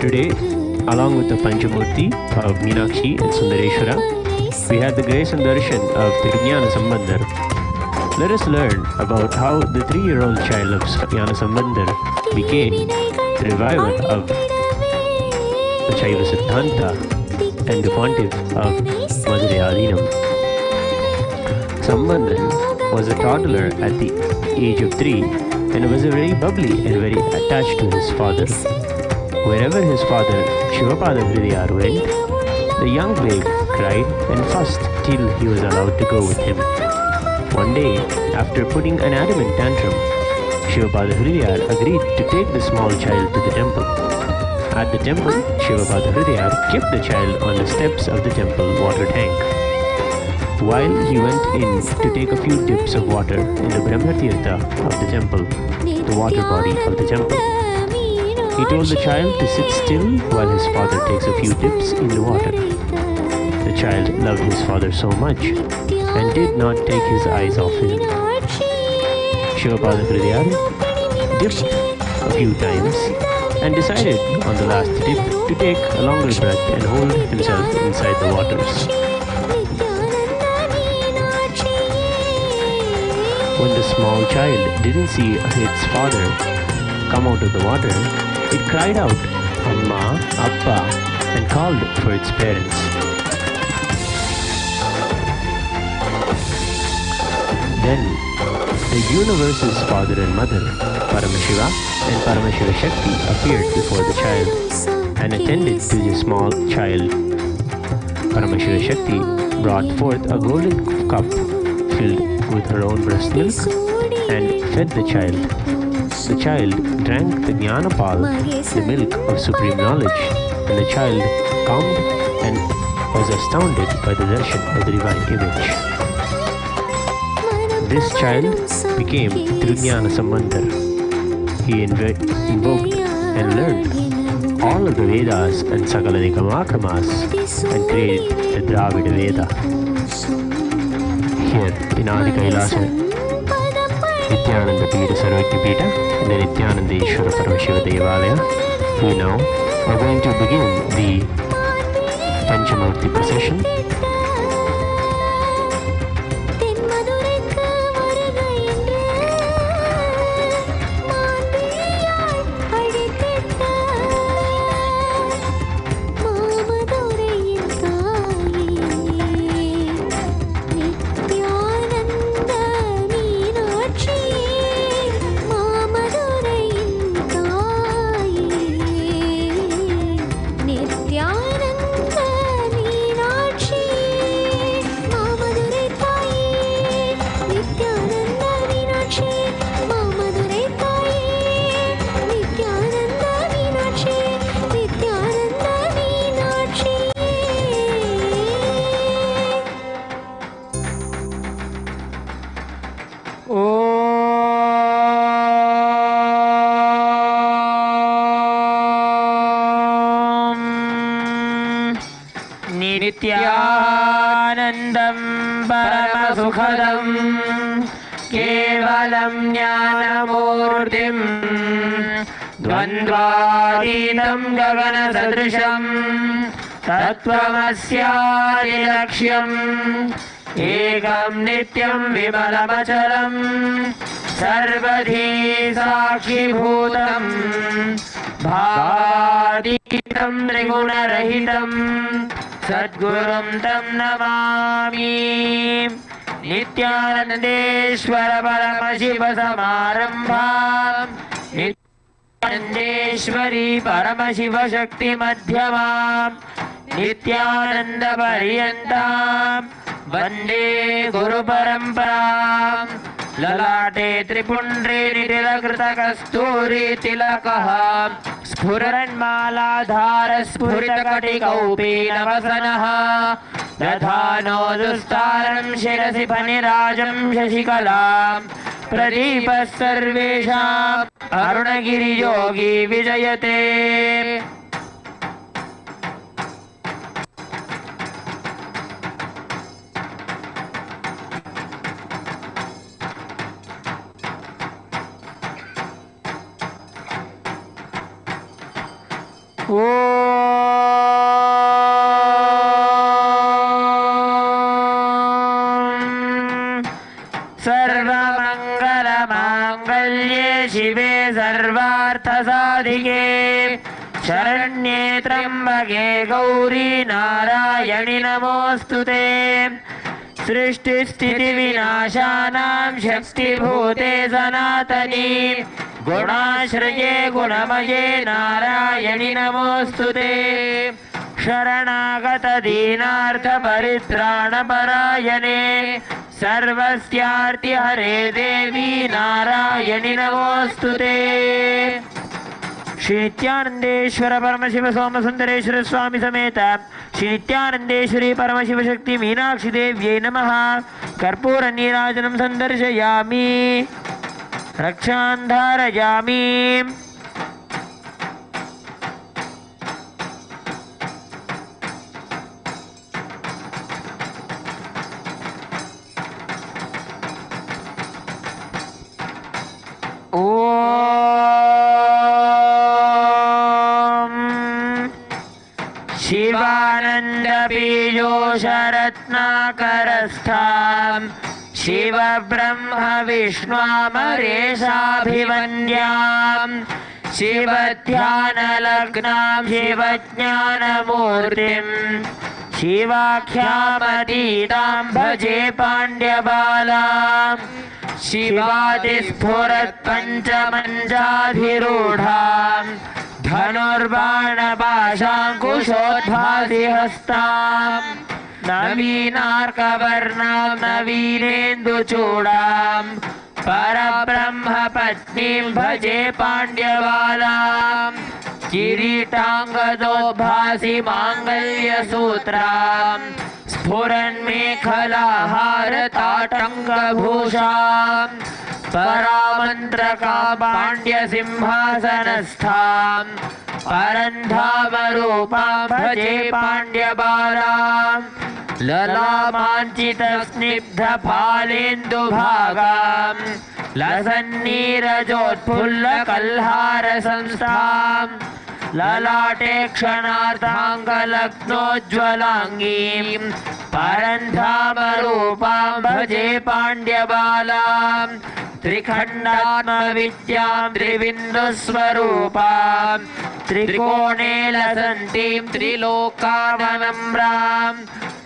Today, along with the Panchamurti of Meenakshi and Sundareshwara, we had the grace and darshan of Tirujnana Sambandar. Let us learn about how the 3-year-old child of Jnana Sambandar became the reviver of the Shaiva Siddhanta and the Pontiff of Madurai Adinam. Sambandan was a toddler at the age of 3 and was very bubbly and very attached to his father. Wherever his father Shivapada Hridayar went, the young babe cried and fussed till he was allowed to go with him. One day, after putting an adamant tantrum, Shivapada Hridayar agreed to take the small child to the temple. At the temple, Shivapada Hridayar kept the child on the steps of the temple water tank. While he went in to take a few dips of water in the Brahmatirtha of the temple, the water body of the temple, he told the child to sit still while his father takes a few dips in the water. The child loved his father so much and did not take his eyes off him. Shivapada Hridayar dipped a few times and decided on the last dip to take a longer breath and hold himself inside the waters. When the small child didn't see its father come out of the water, it cried out, "Amma, Appa," and called for its parents. Then, the universe's father and mother, Paramashiva and Paramashiva Shakti, appeared before the child and attended to the small child. Paramashiva Shakti brought forth a golden cup filled with her own breast milk and fed the child. The child drank the Jnanapal, the milk of supreme knowledge, and the child calmed and was astounded by the darshan of the divine image. This child became Tirujnana Sambandar. He invoked and learned all of the Vedas and Sakala Nikamakramas and created the Dravida Veda. Here in Adi Kailasa, Nithyananda Pita Sarvajna Pita and the Nithyananda Ishvara Paramashiva Devalaya, we now are going to begin the Panchamurti procession. नित्यानन्दं परमसुखदं केवलं ज्ञानमूर्तिं द्वन्द्वातीतं गगनसदृशं तत्त्वमस्यादिलक्ष्यम् एकं नित्यं विमलमचलं सर्वधी साक्षिभूतं भावातीतं त्रिगुणरहितं सद्गुरुं तं नमामि। नित्यानन्देश्वर परमशिव समारम्भाम् नित्यानन्देश्वरी परमशिव शक्ति मध्यमाम् नित्यानन्द पर्यन्ताम् वन्दे गुरु परम्पराम्। ललाटे त्रिपुण्ड्रे निटिलकृतकस्तूरी तिलकः स्फुरन्मालाधार स्फुरितकटिकौपीनवसनः दधानो दुस्तारं शिरसि फणिराजं शशिकलाम् प्रदीपः सर्वेषाम् अरुणगिरियोगी विजयते। सर्वमङ्गलमाङ्गल्ये शिवे सर्वार्थसाधिके शरण्ये त्र्यम्बके गौरी नारायणि नमोऽस्तुते। सृष्टिस्थितिविनाशानां शक्तिभूते सनातनी गुणाश्रये गुणमये नारायणि नमोऽस्तुते। शरणागत दीनार्थपरित्राणपरायणे सर्वस्यार्ति हरे देवी नारायणि नमोऽस्तुते। श्री नित्यानंदेश्वर परमशिव सोमसुंदरेश्वर स्वामी समेत श्री नित्यानंदेश्वरी परमशिव शक्ति मीनाक्षी देव्यै नमः। कर्पूर नीराजनं संदर्शयामि, रक्षां धारयामि। शिवानंद पीयूषरत्नाकरस्थां शिव ब्रह्म विष्णुमरेशाभिवन्द्यां शिवध्यानलग्नां शिवज्ञानमूर्तिं शिवाख्यामतीतां भजे पाण्ड्यबालां। शिवादिस्फुरत्पञ्चमञ्चाधिरूढां धनुर्बाणपाशाङ्कुशोद्भासि हस्तां नवीनार्कवर्णां नवीनेन्दुचूडां परब्रह्मपत्नीं भजे पाण्ड्यबालां। किरीटाङ्गदोद्भासि माङ्गल्यसूत्रां स्फुरन्मेखलाहारताटङ्गभूषां परामन्त्रका पाण्ड्यसिंहासनस्थां परन्धामरूपां भजे पाण्ड्यबालां। ललामाञ्चितस्निग्धफालेन्दुभागां लसन्नीरजोत्फुल्लकल्हारसंस्थां ललाटे क्षणार्धाङ्गलग्नोज्ज्वलाङ्गीं परन्धामरूपां भजे पाण्ड्यबालां। त्रिखण्डात्मविद्यां त्रिबिन्दुस्वरूपां त्रिकोणे लसन्तीं त्रिलोकावनम्रां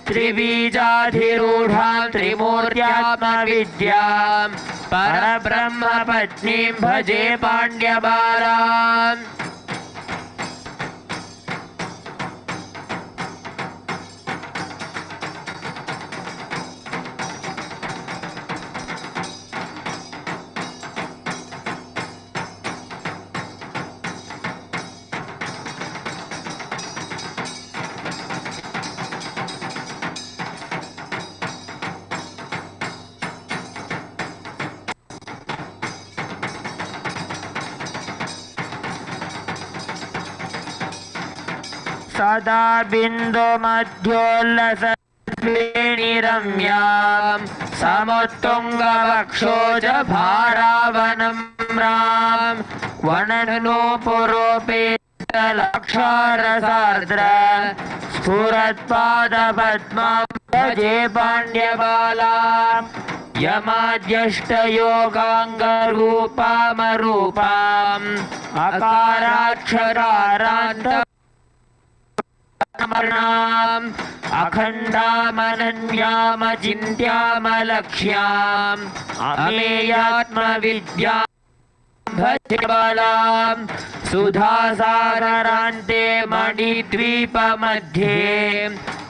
त्रिबीजाधिरूढां त्रिमूर्त्यात्मविद्यां परब्रह्मपत्नीं भजे पाण्ड्यबालां। सदा बिन्दुमध्योल्लसद्वेणीरम्यां समुत्तुङ्गवक्षोजभारावनम्रां वननूपुरोपेतलक्षारसार्द्र स्फुरत्पादपद्मां भजे पाण्ड्यबालां। यमाद्यष्टयोगाङ्गरूपामरूपाम् अकाराक्षरारान्त अखण्डामनन्यामचिन्त्यामलक्ष्याम् अमेयात्मविद्यां भजे बालां। सुधासागरान्ते मणिद्वीपमध्ये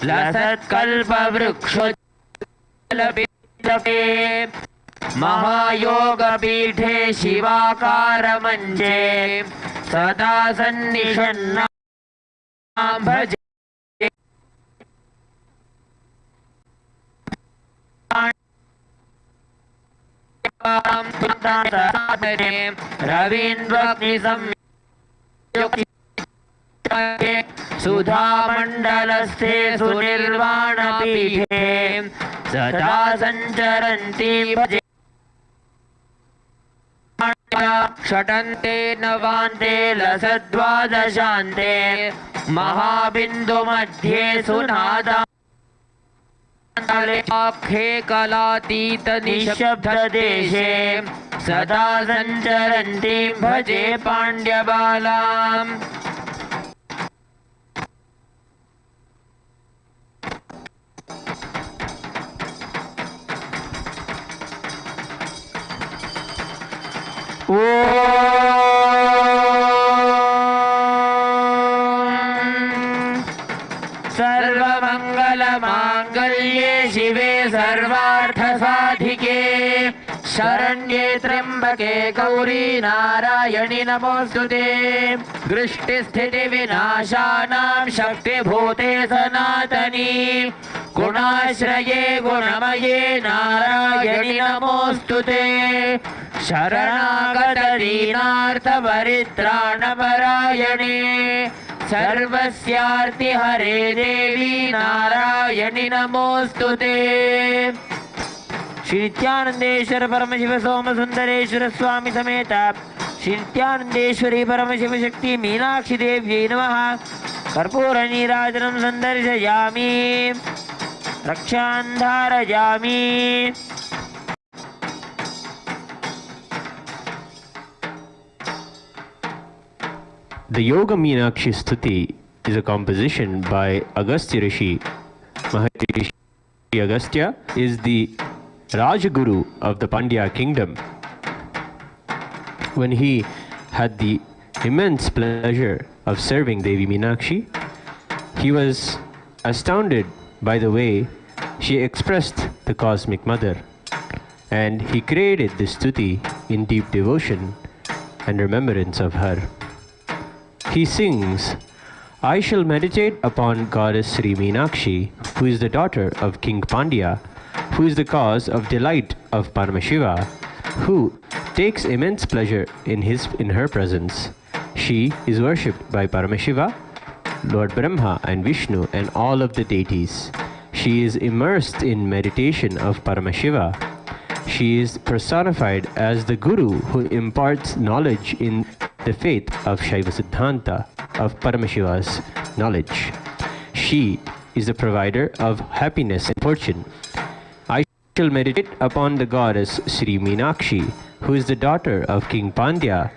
लसत्कल्पवृक्षोज्ज्वलपितके महायोगपीठे शिवाकारमञ्चे सदा सन्निषन्नां भजे रवीन्द्रग्निसंयुक्ते सुधामण्डलस्थे सुनिर्वाणपीठे सदा सञ्चरन्ती भजे षटन्ते नवान्ते लसद्वादशान्ते महाबिन्दुमध्ये सुनादा आखे कलातीत निशब्ददेशे सदा सञ्चरन्तीं भजे पाण्ड्यबालाम् सर्वमङ्गलमाङ्गल्ये शिवे सर्वार्थसाधिके शरण्ये त्र्यम्बके गौरी नारायणि नमोऽस्तुते दृष्टिस्थितिविनाशानां शक्तिभूते सनातनी गुणाश्रये गुणमये नारायणि नमोऽस्तुते शरणागतदीनार्थपरित्राणपरायणे सर्वस्यार्तिहरे देवी नारायणि नमोऽस्तुते। श्री नित्यानंदेश्वर परमशिव सोमसुंदरेश्वर स्वामी समेत श्री नित्यानंदेश्वरी परमशिव शक्ति मीनाक्षी देव्यै नमः। कर्पूर नीराजनं संदर्शयामि, रक्षां धारयामि। The Yoga Meenakshi Stuti is a composition by Agastya Rishi. Maharishi Agastya is the Rajaguru of the Pandya kingdom. When he had the immense pleasure of serving Devi Meenakshi, he was astounded by the way she expressed the Cosmic Mother, and he created this stuti in deep devotion and remembrance of her. He sings, I shall meditate upon Goddess Sri Meenakshi, who is the daughter of King Pandya, who is the cause of delight of Paramashiva, who takes immense pleasure in her presence. She is worshipped by Paramashiva, Lord Brahma and Vishnu and all of the deities. She is immersed in meditation of Paramashiva. She is personified as the Guru who imparts knowledge in the faith of Shaiva Siddhanta, of Paramashiva's knowledge. She is the provider of happiness and fortune. I shall meditate upon the goddess Sri Meenakshi, who is the daughter of King Pandya,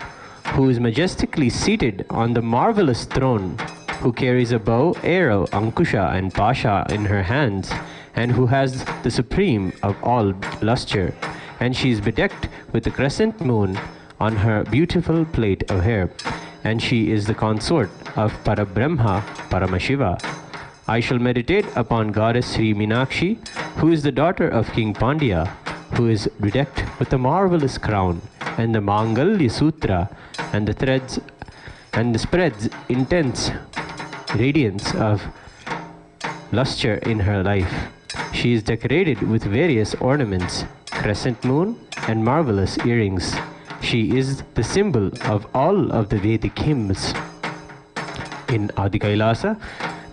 who is majestically seated on the marvelous throne, who carries a bow, arrow, ankusha and pasha in her hands, and who has the supreme of all luster, and she is bedecked with a crescent moon on her beautiful plait of hair, and she is the consort of Parabrahma, Paramashiva. I shall meditate upon Goddess Sri Meenakshi, who is the daughter of King Pandya, who is bedecked with a marvelous crown, and the Mangalya Sutra, and the threads, and spreads intense radiance of luster in her life. She is decorated with various ornaments, crescent moon, and marvelous earrings. She is the symbol of all of the Vedic hymns. In Adi Kailasa,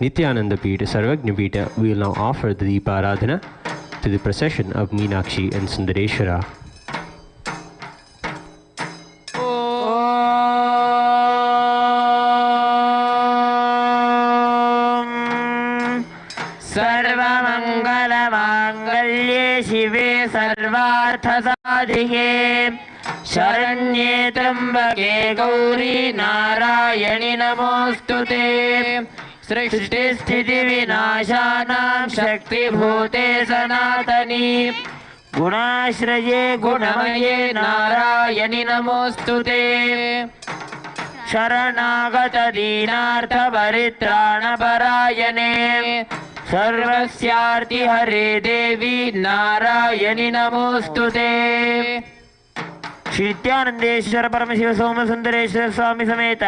Nityananda Pita, Sarvagna Pita, we will now offer the Deeparadhana to the procession of Meenakshi and Sundareshwara. सर्वमङ्गलमाङ्गल्ये शिवे सर्वार्थसाधिके शरण्ये त्र्यम्बके गौरी नारायणि नमोऽस्तुते सृष्टिस्थितिविनाशानां शक्तिभूते सनातनी गुणाश्रये गुणमये नारायणि नमोऽस्तुते शरणागतदीनार्थपरित्राणपरायणे सर्वस्यार्तिहरे देवी नारायणि नमोऽस्तुते। श्री नित्यानंदेश्वर परमशिव सोमसुंदरेश्वर स्वामी समेत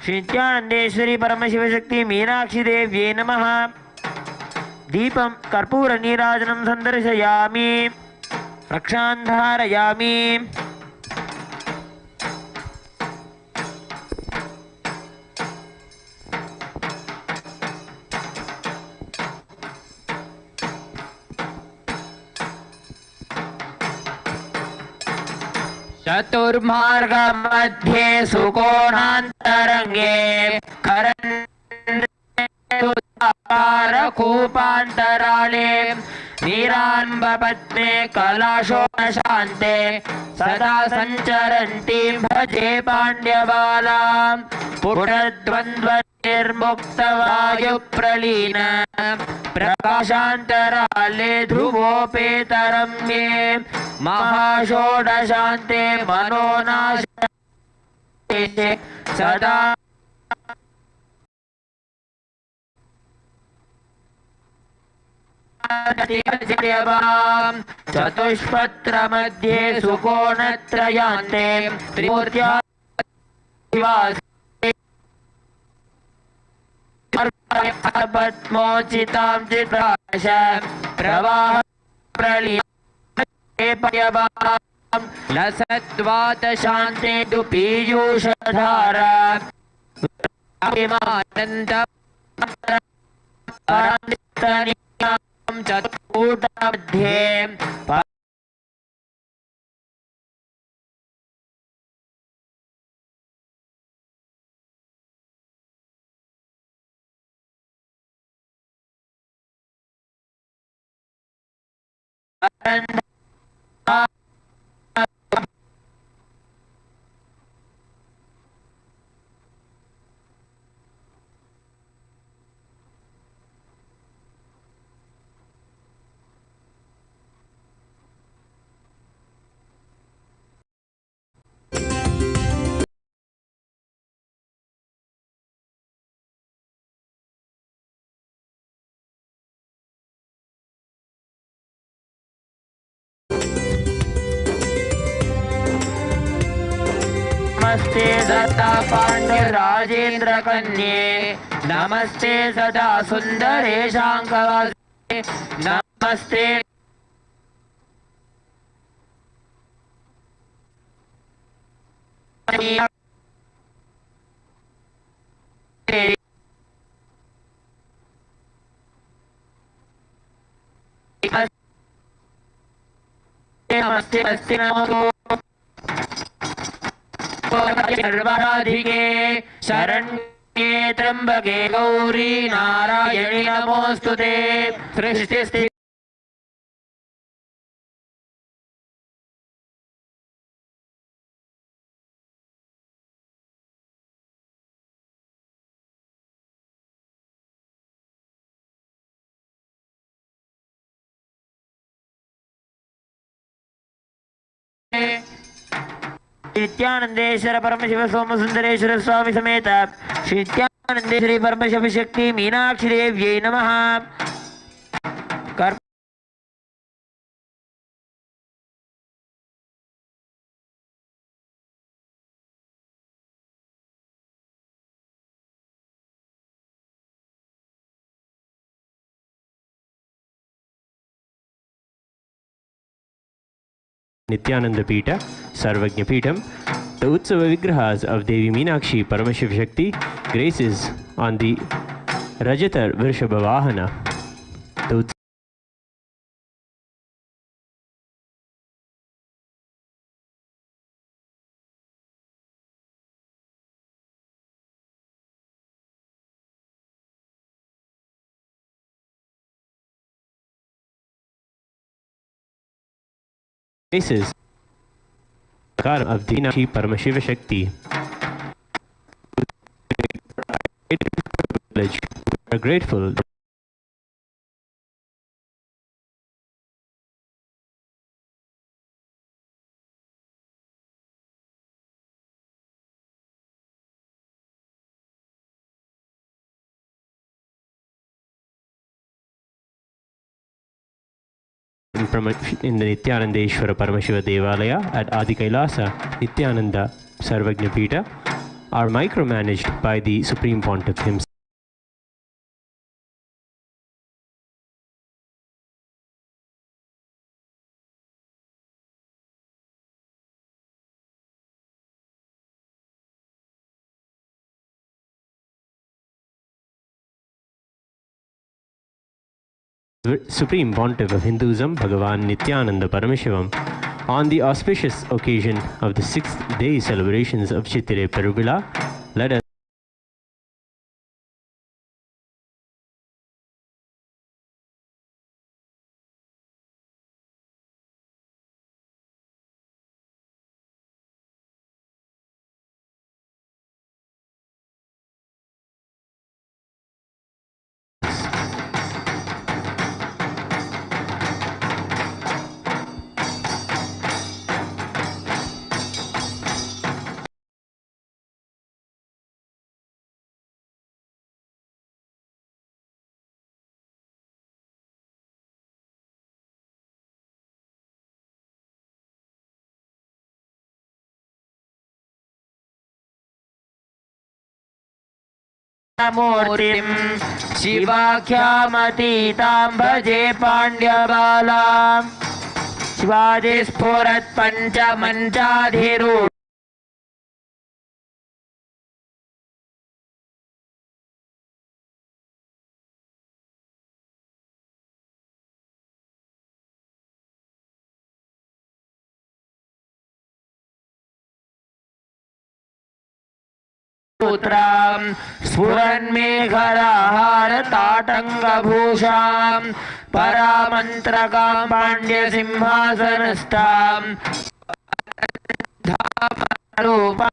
श्री नित्यानंदेश्वरी परमशिव शक्ति मीनाक्षी देव्यै नमः। दीपं कर्पूर नीराजनं संदर्शयामि, रक्षां धारयामि। चतुर्मार्ग मध्ये सुकोणान्तरंगे कूपान्तराले नीराम्बपद्मे कलाशोणशान्ते सदा सञ्चरन्तीं भजे पाण्ड्यबालां पुटद्वन्द्वनिर्मुक्तवायुप्रलीन प्रकाशान्तराले ध्रुवोपेतरम्ये महाषोडशान्ते मनोनाशे सदा चतुष्पत्र मध्ये सुकोणत्रयान्ते त्रिमूर्त्या पद्मोचितां चित्राश प्रवाह प्रलयपयवां लसद्वातशान्ते तु पीयूषधारा आनन्द चतुर्मध्ये नमस्ते दत्ता पाण्ड्यराजेन्द्र कन्ये नमस्ते सदा सुन्दरेशाङ्कवासे नमस्ते नमस्ते नमो सर्वराधिके शरण्ये त्र्यम्बके गौरी नारायणि नमोऽस्तुते सृष्टिस्थिति नित्यानंदेश्वर परमशिव सोमसुंदरेश्वर स्वामी समेत श्री नित्यानंदेश्वरी परमशिव शक्ति मीनाक्षी देव्यै नमः। Nityananda Peeta, Sarvajna Peetam, the Utsava Vigrahas of Devi Meenakshi Paramashiv Shakti graces on the Rajata Vrishabha Vahana. The graces of the Meenakshi Paramashiva Shakti. We are grateful in the Nityanandeshwara Paramashiva Devalaya at Adi Kailasa, Nityananda Sarvajna Peeta are micromanaged by the Supreme Pontiff himself. Supreme Pontiff of Hinduism, Bhagavan Nityananda Paramashivam, On the auspicious occasion of the 6th day celebrations of Chithirai Peruvizha, let us मूर्तिं शिवाख्यामतीतां भजे पाण्ड्यबालां शिवादिस्फुरत् पञ्चमञ्चाधिरूढ स्फुरन्मेघराहारताटङ्गभूषां परामन्त्रकां पाण्ड्यसिंहासनस्थां धामरूपा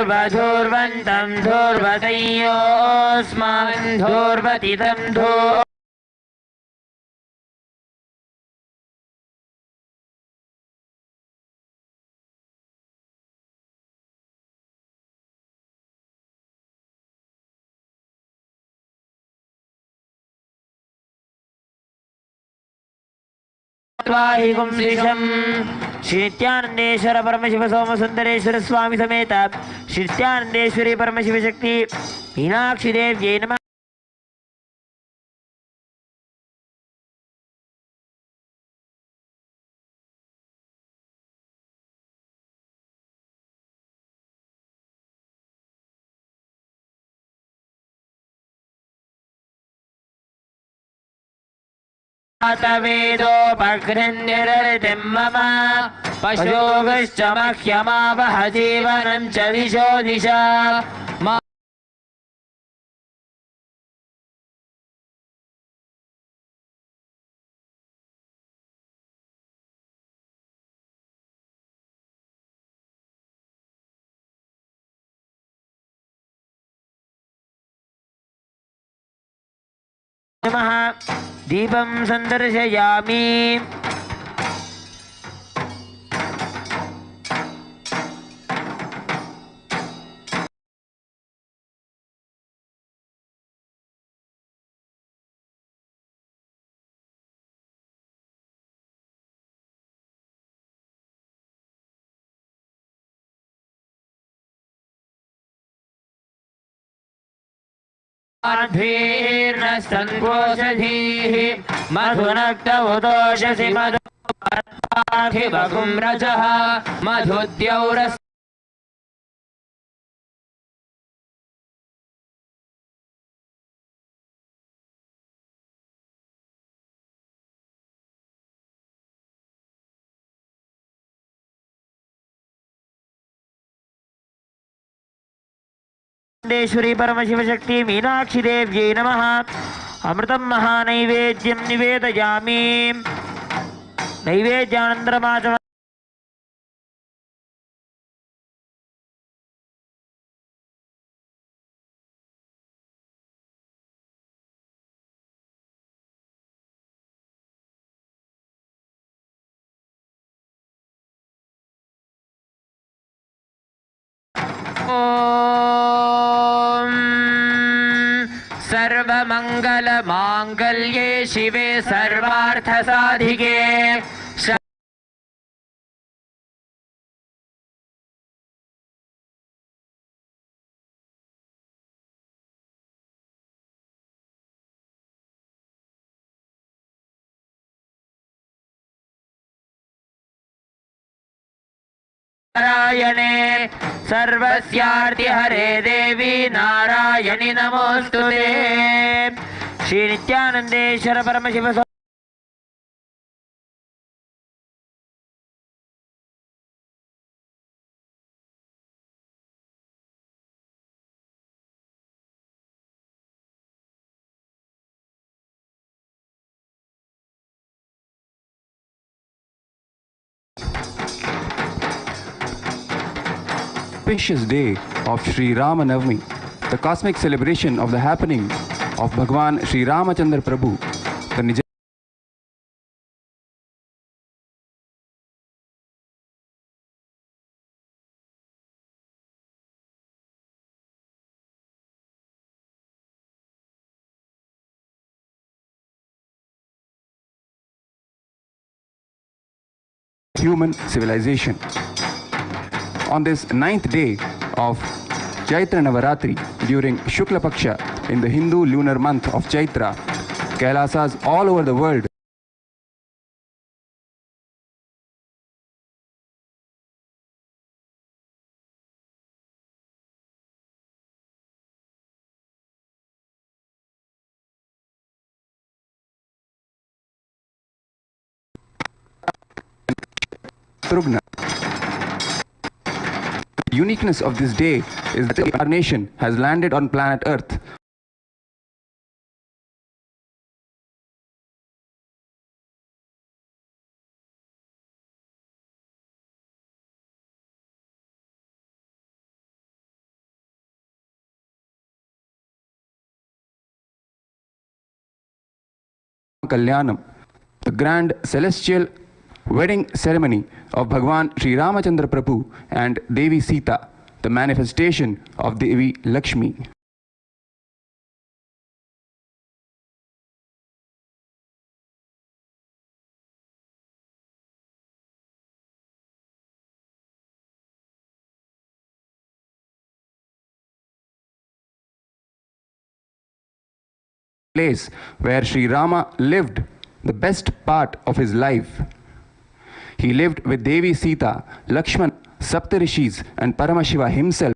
धूर्वधूर्वन्तं धूर्वतयोऽस्मान् धूर्वतितं धूर् श्रीत्यानंदेश्वर परमशिव सोमसुंदरेश्वर स्वामी समेत श्रीत्यानंदेश्वरी परमशिव शक्ति मीनाक्षी देव्यै नमः। वेदोपगृह्यरतिं मम पशोगश्च मह्यमावह जीवनं च दिशो दिशा नमः। दीपं संदर्शयामि। संकोषधीः मधुनक्त उदोषसि मधुपार्थिवगुं रजः मधुद्यौरस् देश्वरी परमशिव शक्ति मीनाक्षी देव्यै नमः। अमृतं महानैवेद्यं निवेदयामि। नैवेद्यानन्तरमाचमनम् सर्वमङ्गलमाङ्गल्ये शिवे सर्वार्थसाधिके नारायणे सर्वस्यार्ति हरे देवी नारायणि नमोस्तुते। Shri नित्यानंदेश्वर Paramshiva auspicious day of Sri Rama Navami, the cosmic celebration of the happening of Bhagavan Sri Ramachandra Prabhu, the Nija human civilization. On this 9th day of Chaitra Navaratri during Shukla Paksha in the Hindu lunar month of Chaitra, Kailasas all over the world Trugna. The uniqueness of this day is that our nation has landed on planet Earth. Kalyanam, the grand celestial wedding ceremony of Bhagavan Sri Ramachandra Prabhu and Devi Sita, the manifestation of Devi Lakshmi. Place where Sri Rama lived the best part of his life. He lived with Devi Sita, Lakshman, Saptarishis and Paramashiva himself.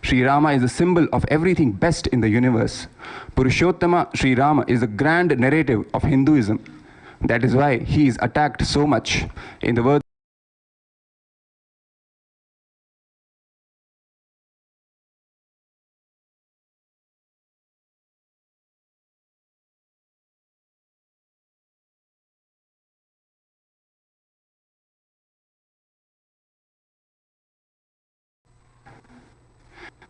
Sri Rama is the symbol of everything best in the universe. Purushottama Sri Rama is the grand narrative of Hinduism. That is why he is attacked so much. In the words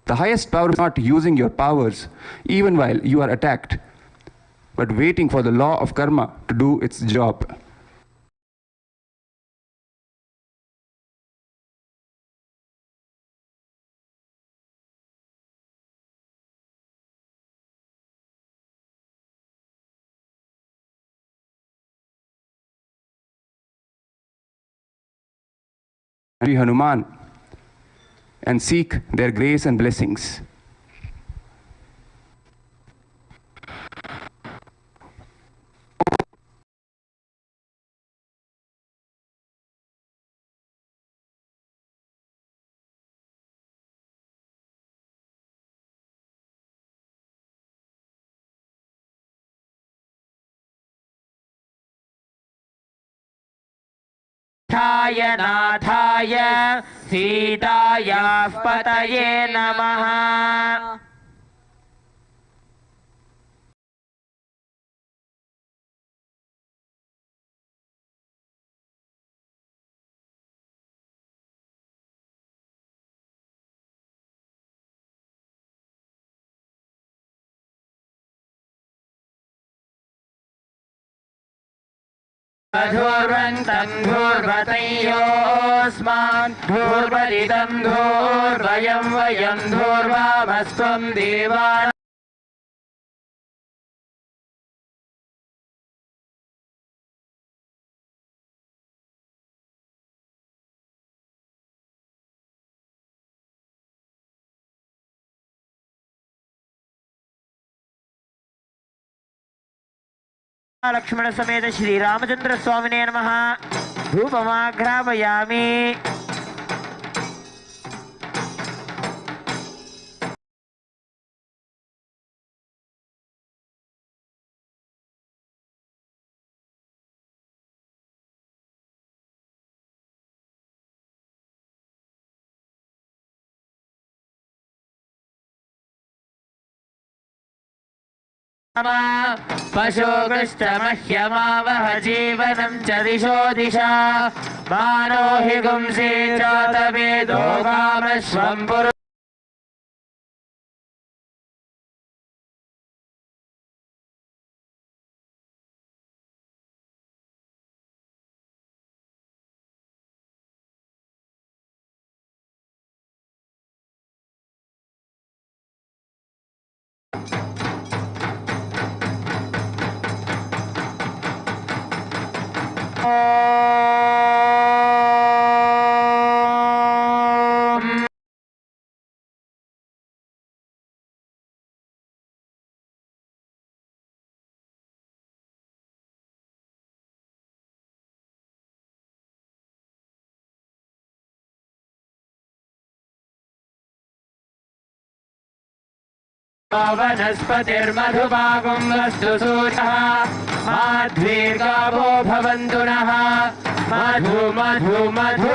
the highest power is not using your powers even while you are attacked, but waiting for the law of karma to do its job. Sri Hanuman and seek their grace and blessings. नाथाय सीतायाः पतये नमः। धूर्वन्तं धूर्वतयोऽस्मान् धूर्वरिदं धूर्वयं वयं धूर्वामस्त्वं देवान् लक्ष्मण समेत श्री रामचंद्र स्वामिने नमः। धूपमाघ्रापयामि। पशुकृष्ट मह्यमावह जीवनं च दिशो दिशा मानो हि गुंसि चातवेदो कामस्वं पुरुष वनस्पतिर्मधुभागं वस्तु सूर्यः माध्वीर्गावो भवन्तु नः मधु मधु मधु।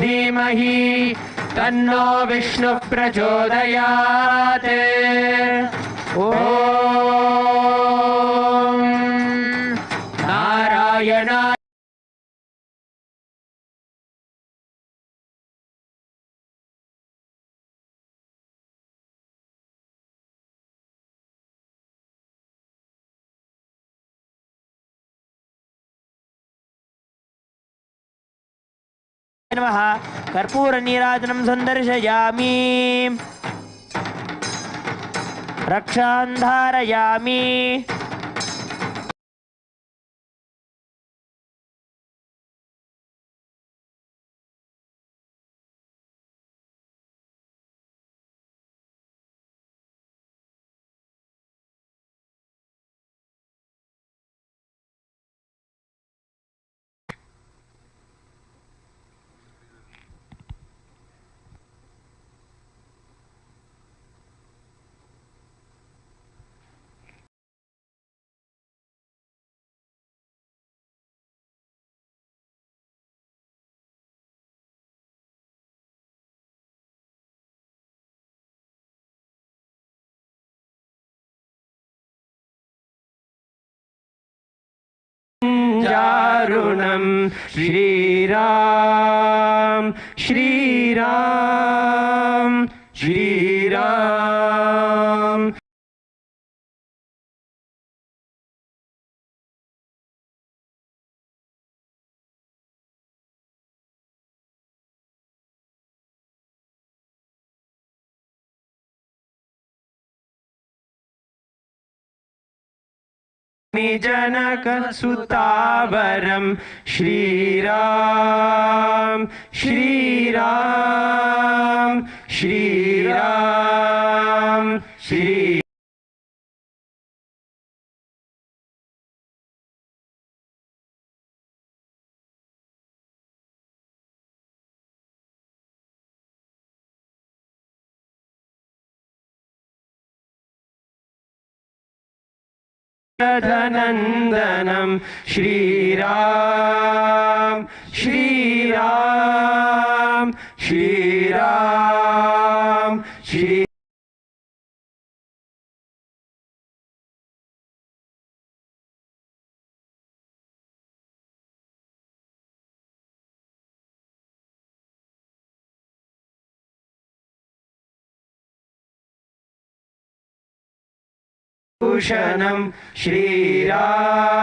धीमहि तन्नो विष्णु प्रचोदयात्। ॐ नारायणाय नमः। कर्पूर नीराजनं सन्दर्शयामि। रक्षां धारयामि। जारुणं श्रीराम श्रीराम श्रीराम। जनक सुतावरम श्रीराम श्रीराम श्रीराम श्री। धनंदनम श्रीराम श्रीराम श्रीराम श्री। भूषणं श्रीराम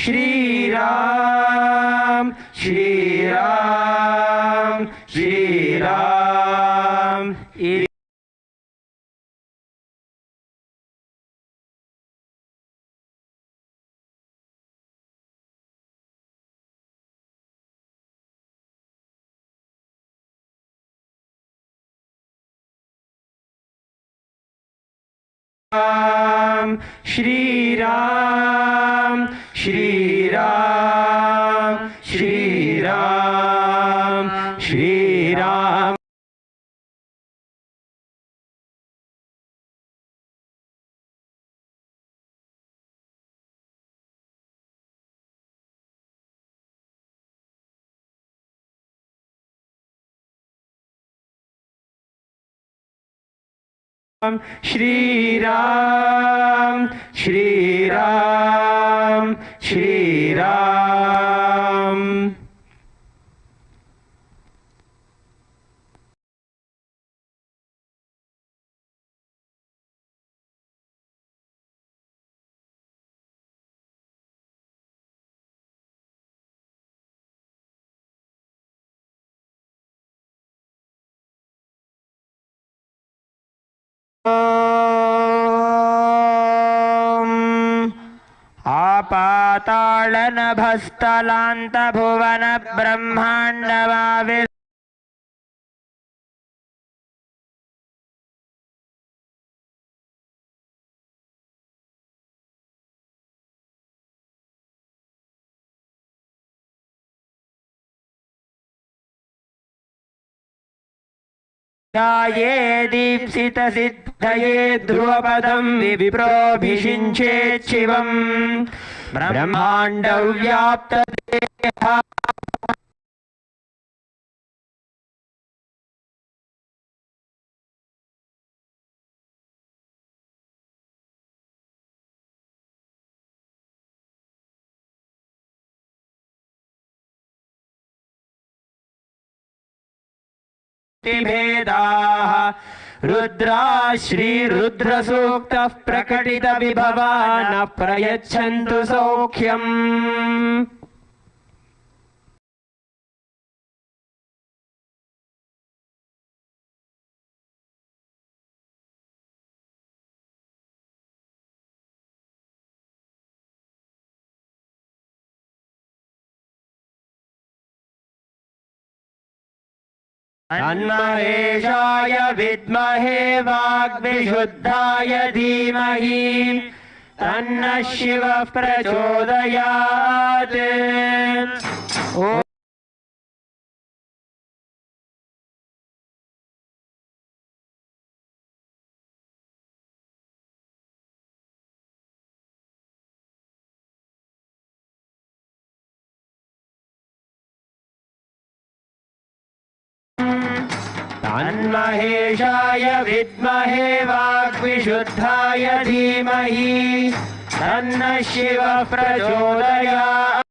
श्रीराम श्रीराम श्रीराम श्रीराम श्रीराम श्रीराम श्रीराम श्रीराम श्रीराम श्रीराम आपाताళनभस्थलान्त भुवन ब्रह्माण्डमावि ध्याये दीप्सितसिद्धये ध्रुवपदं विप्रोऽभिषिञ्चेत् शिवम् ब्रह्माण्डव्याप्तदेहा भेदाः रुद्रा श्रीरुद्रसूक्तः प्रकटित विभवान् प्रयच्छन्तु सौख्यम् तन्महेशाय विद्महे वाग्विशुद्धाय धीमहि तन्नः शिवः प्रचोदयात्। तन्महेशाय विद्महे वाग्विशुद्धाय धीमहि तन्नः शिवः प्रचोदयात्।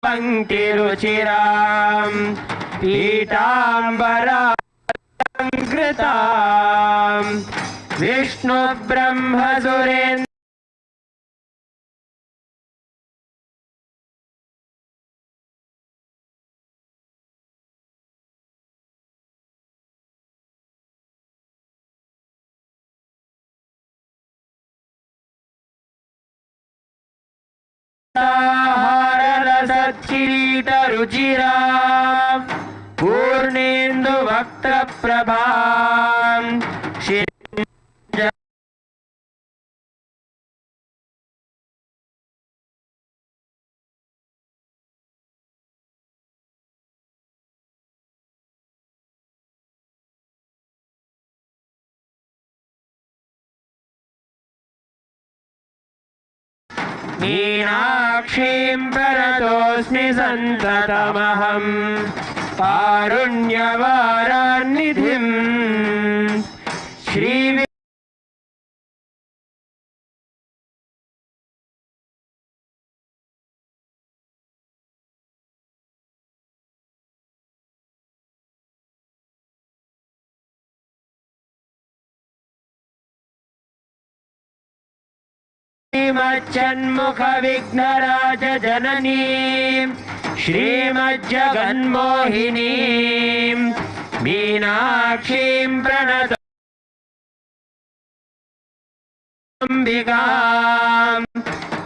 पङ्क्तिरुचिरां पीताम्बरां कृतां विष्णु ब्रह्म सुरेन्द्र सच्चिरीट रुचिरा पूर्णेन्दु वक्त्र प्रभा मीनाक्षीं प्रणतोऽस्मि सन्ततमहं कारुण्यवारान्निधिं श्री श्रीमज्जन्मुख विघ्नराज जननी श्रीमज्जगन्मोहिनी मीनाक्षीं प्रणतोऽम्बिकां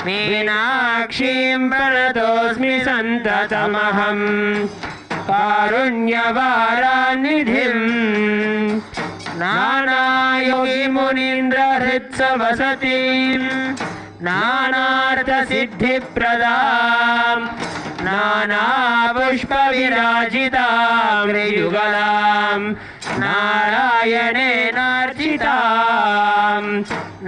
मीनाक्षीं प्रणतोऽस्मि सन्ततमहं कारुण्यवारान्निधिं नानायोगिमुनीन्द्र हृत्सवसतीं नानार्थसिद्धिप्रदां नानापुष्पविराजितां युगलां नारायणेनार्चितां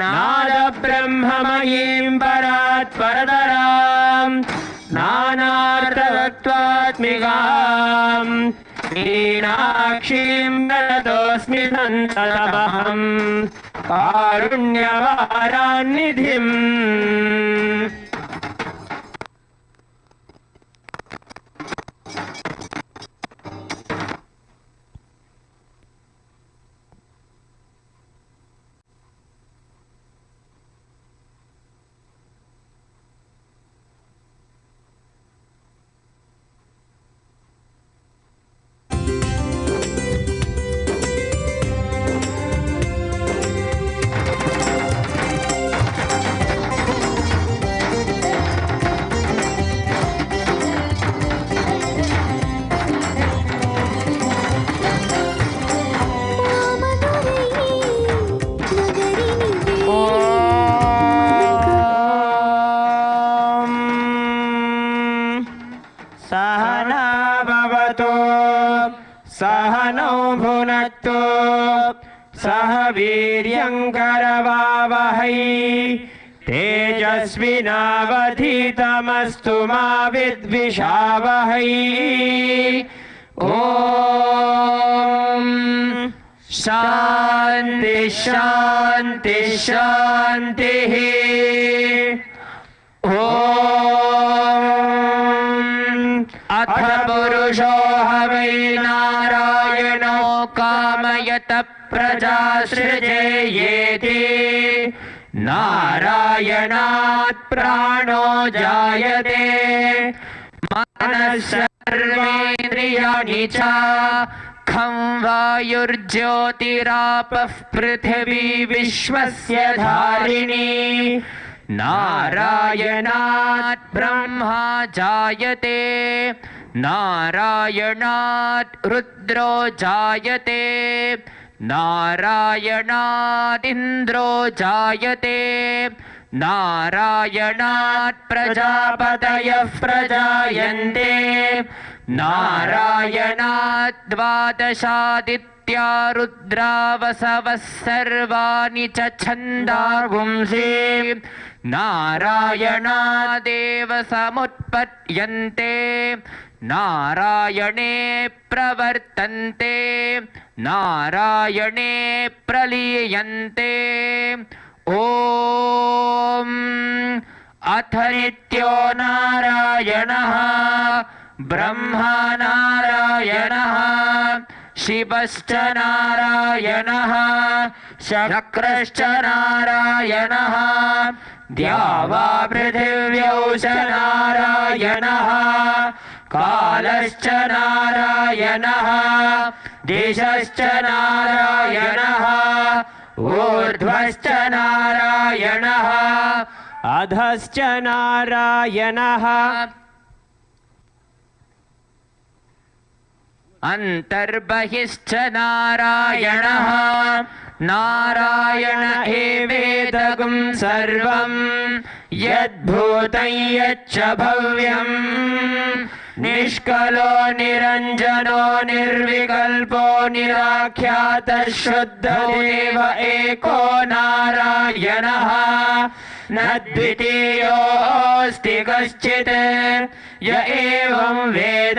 नादब्रह्ममयीं परात्परतरां नानार्थतत्त्वात्मिकां मीनाक्षीं प्रणतोऽस्मि सन्ततमहं कारुण्यवारान्निधिम् सहनौ भुनक्तु सह वीर्यङ्करवावहै तेजस्विनावधीतमस्तु मा विद्विषावहै ॐ शान्ति शान्ति शान्तिः ॐ अथ पुरुषो हवै नारायणो कामयत प्रजासृजेयेति नारायणात् प्राणो जायते मनः सर्वेन्द्रियाणि च खं वायुर्ज्योतिरापः पृथिवी विश्वस्य धारिणी नारायणात् ब्रह्मा जायते नारायणात् रुद्रो जायते नारायणात् इन्द्रो जायते नारायणात् प्रजापतयः प्रजायन्ते नारायणात् द्वादशादित्या रुद्रावसवः सर्वाणि च छन्दागुंसि नारायणादेव समुत्पद्यन्ते नारायणे प्रवर्तन्ते नारायणे प्रलीयन्ते ॐ अथ नित्यो नारायणः ब्रह्मा नारायणः शिवश्च नारायणः शक्रश्च नारायणः द्यावा पृथिव्यौ च नारायणः कालश्च नारायणः दिशश्च नारायणः ऊर्ध्वश्च नारायणः अधश्च नारायणः अन्तर्बहिश्च नारायणः नारायण एवेदगं सर्वं यद्भूतं यच्च भव्यं निष्कलो निरञ्जनो निर्विकल्पो निराख्यातः शुद्धदेव एको नारायणः न द्वितीयोऽस्ति कश्चित् य एवं वेद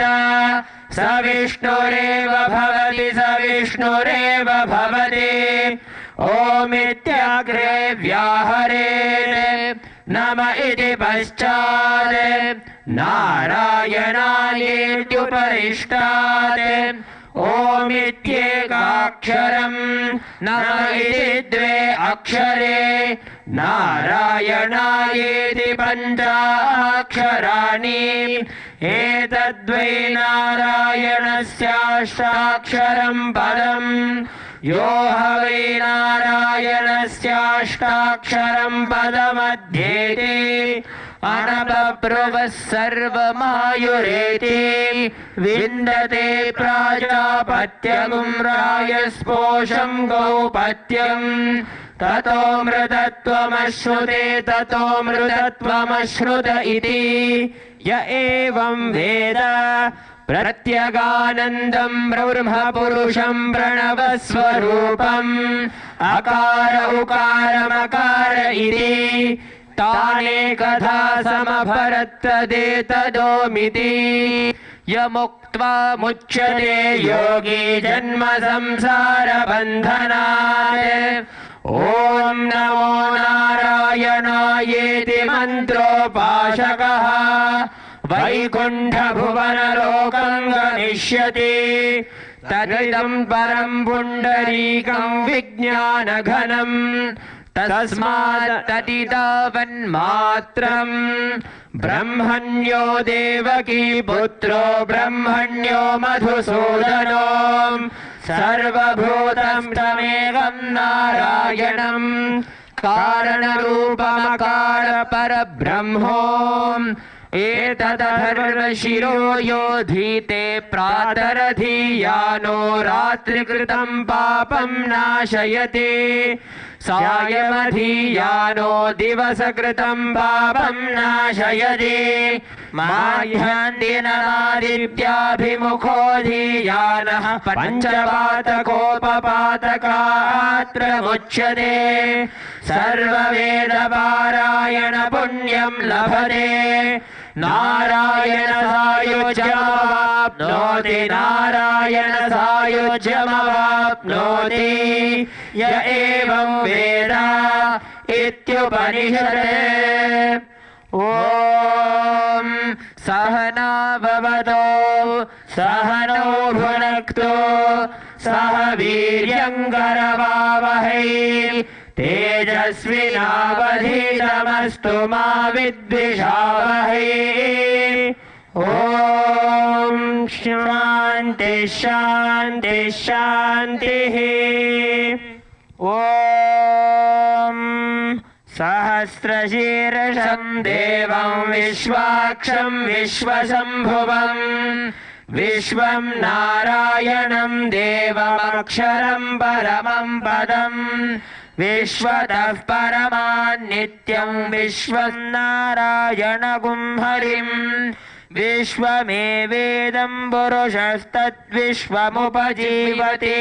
स विष्णुरेव भवति स विष्णुरेव भवति ओमित्याग्रे व्याहरेत् नम इति पश्चात् नारायणायेत्युपरिष्टात् ओमित्येकाक्षरं नम इति द्वे अक्षरे नारायणायेति पञ्चाक्षराणि एतद्वै नारायणस्याष्टाक्षरं पदं यो ह वै नारायणस्याष्टाक्षरं पदमध्येते अनबभ्रुवः सर्वमायुरेति विन्दते प्राजापत्यगुं रायस्पोषं गौपत्यं ततो मृतत्वमश्नुते ततो मृतत्वमश्नुत इति य एवं वेद प्रत्यगानन्दं ब्रह्मपुरुषं प्रणवस्वरूपम् अकार उकारमकार इति तानेकथा समभरत्तदेतदोमिति यमुक्त्वा मुच्यते योगी जन्म संसारबन्धनात् ॐ नमो नारायणायेति मन्त्रोपासकः वैकुण्ठभुवनलोकं गमिष्यति तदिदं परं पुण्डरीकं विज्ञानघनं तस्मात् तदितावन्मात्रं ब्रह्मण्यो देवकी पुत्रो ब्रह्मण्यो मधुसूदनो सर्वभूतं तमेकं नारायणं कारणरूपमकार परब्रह्मो एतदधर्वशिरो योधीते प्रातरधीयानो रात्रिकृतं पापं नाशयति सायमधीयानो दिवसकृतं पापं नाशयति माह्यान्दिनमादित्याभिमुखोऽधीयानः पञ्चपातकोपपातकात् प्रमुच्यते सर्ववेदपारायण पुण्यं लभते नारायण सायुज्यमवाप्नोति नारायण सायुज्यमवाप्नोति य एवं वेद इत्युपनिषदे ॐ सहना भवतो सहनौ भुनक्तु सह वीर्यङ्करवावहै तेजस्विनावधीतमस्तु मा विद्विषावहै ॐ शान्ति शान्ति शान्तिः ॐ सहस्रशीर्षं देवं विश्वाक्षं विश्वशम्भुवं विश्वं नारायणं देवमक्षरं परमं पदं विश्वतः परमान्नित्यं विश्वं नारायणगुं हरिं विश्वमेवेदं पुरुषस्तद्विश्वमुपजीवति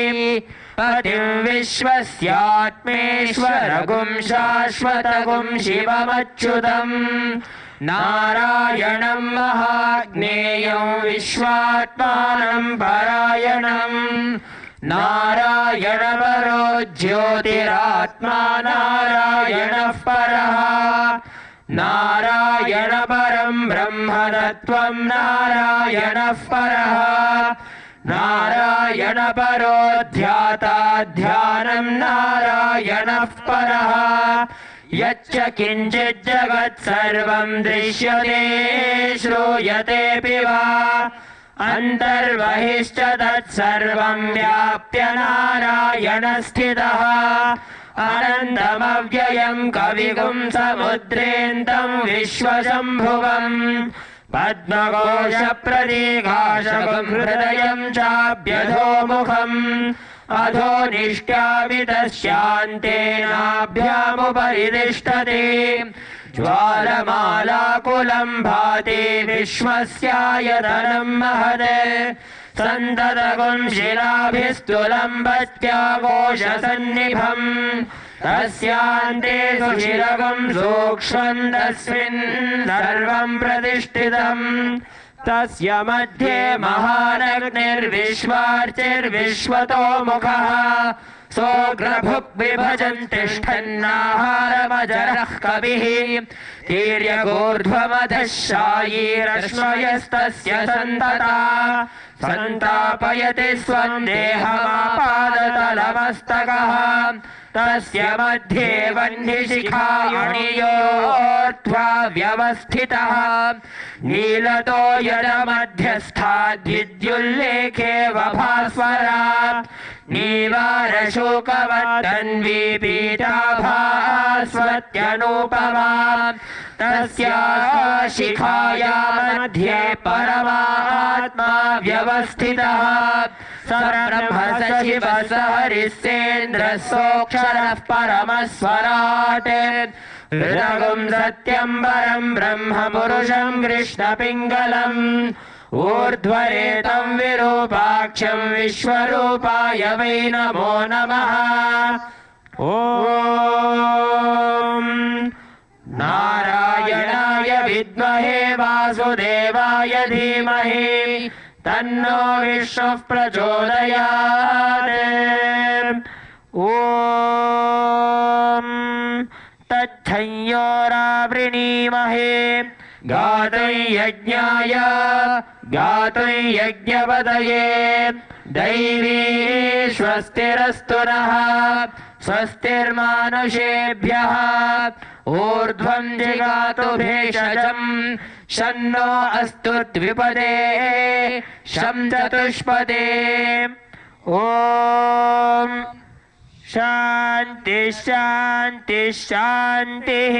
पतिं विश्वस्यात्मेश्वरगुं शाश्वतगुं शिवमच्युतं नारायणं महाज्ञेयं विश्वात्मानं परायणं नारायणपरो ज्योतिरात्मा नारायणः परः नारायणपरं ब्रह्मतत्त्वं नारायणः परः नारायण परो ध्याता ध्यानं नारायणः परः यच्च किञ्चित् जगत् सर्वं दृश्यते श्रूयतेऽपि वा अन्तर्बहिश्च तत्सर्वं व्याप्य नारायणस्थितः अनन्तमव्ययं कविगुं समुद्रेन्दं विश्वशम्भुवम् पद्मकोशप्रतीकाशकं हृदयं चाभ्यधोमुखम् अधो निष्ठ्यावितस्यान्तेनाभ्यामुपरि तिष्ठति ज्वालमालाकुलं भाति विश्वस्यायतनं महत् सन्ततगुं शिलाभिस्तुलम्बत्याघोषसन्निभम् तस्यान्ते सुशिरगं सूक्ष्मं तस्मिन् सर्वं प्रतिष्ठितम् तस्य मध्ये महानग्निर्विश्वार्चिर्विश्वतो मुखः सोऽग्रभुक् विभजन् तिष्ठन्नाहारमजरः कविः तीर्यगोर्ध्वमधः शायीरश्मयस्तस्य सन्तता सन्तापयति स्वं देहमापादतलमस्तकः तस्य मध्ये वह्निशिखायणियोर्ध्वा व्यवस्थितः नीलतो यदमध्यस्थाद्विद्युल्लेखे वभास्वरा नीवारशोकवर्तन्वी पीताभास्वत्यनुपमा तस्याः शिखाया मध्ये परमात्मा व्यवस्थितः स ब्रह्म स शिवः स हरिस्सेन्द्रः सोऽक्षरः परमस्वराट् हृदगुं सत्यं परं ब्रह्म पुरुषं कृष्णपिङ्गलम् ऊर्ध्वरेतं विरूपाक्षं विश्वरूपाय वै नमो नमः ॐ नारायणाय विद्महे वासुदेवाय धीमहि तन्नो विष्णुः प्रचोदयात् ॐ तच्छंयोरावृणीमहे गातुं यज्ञाय गातुं यज्ञपतये दैवी स्वस्तिरस्तु नः स्वस्तिर्मानुषेभ्यः ऊर्ध्वं जिगातु भेषजं शन्नो अस्तु द्विपदे शं चतुष्पदे ॐ शान्ति शान्ति शान्तिः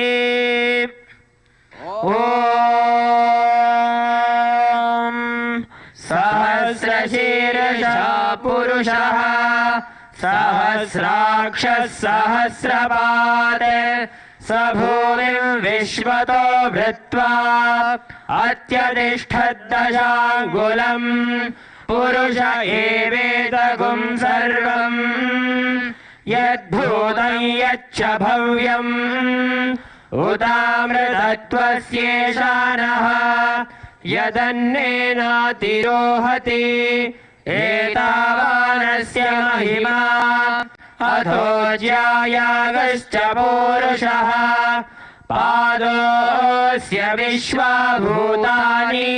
ॐ सहस्रशीर्षः पुरुषः सहस्राक्षः सहस्रपाद स भूमिं विश्वतो भृत्वा अत्यतिष्ठद्दशाङ्गुलम् पुरुष एवेदगुं सर्वम् यद्भूतं यच्च भव्यम् उदामृतत्वस्येषानः यदन्नेनातिरोहति एतावानस्य महिमा अथो ज्यायागश्च पूरुषः पादोऽस्य विश्वाभूतानि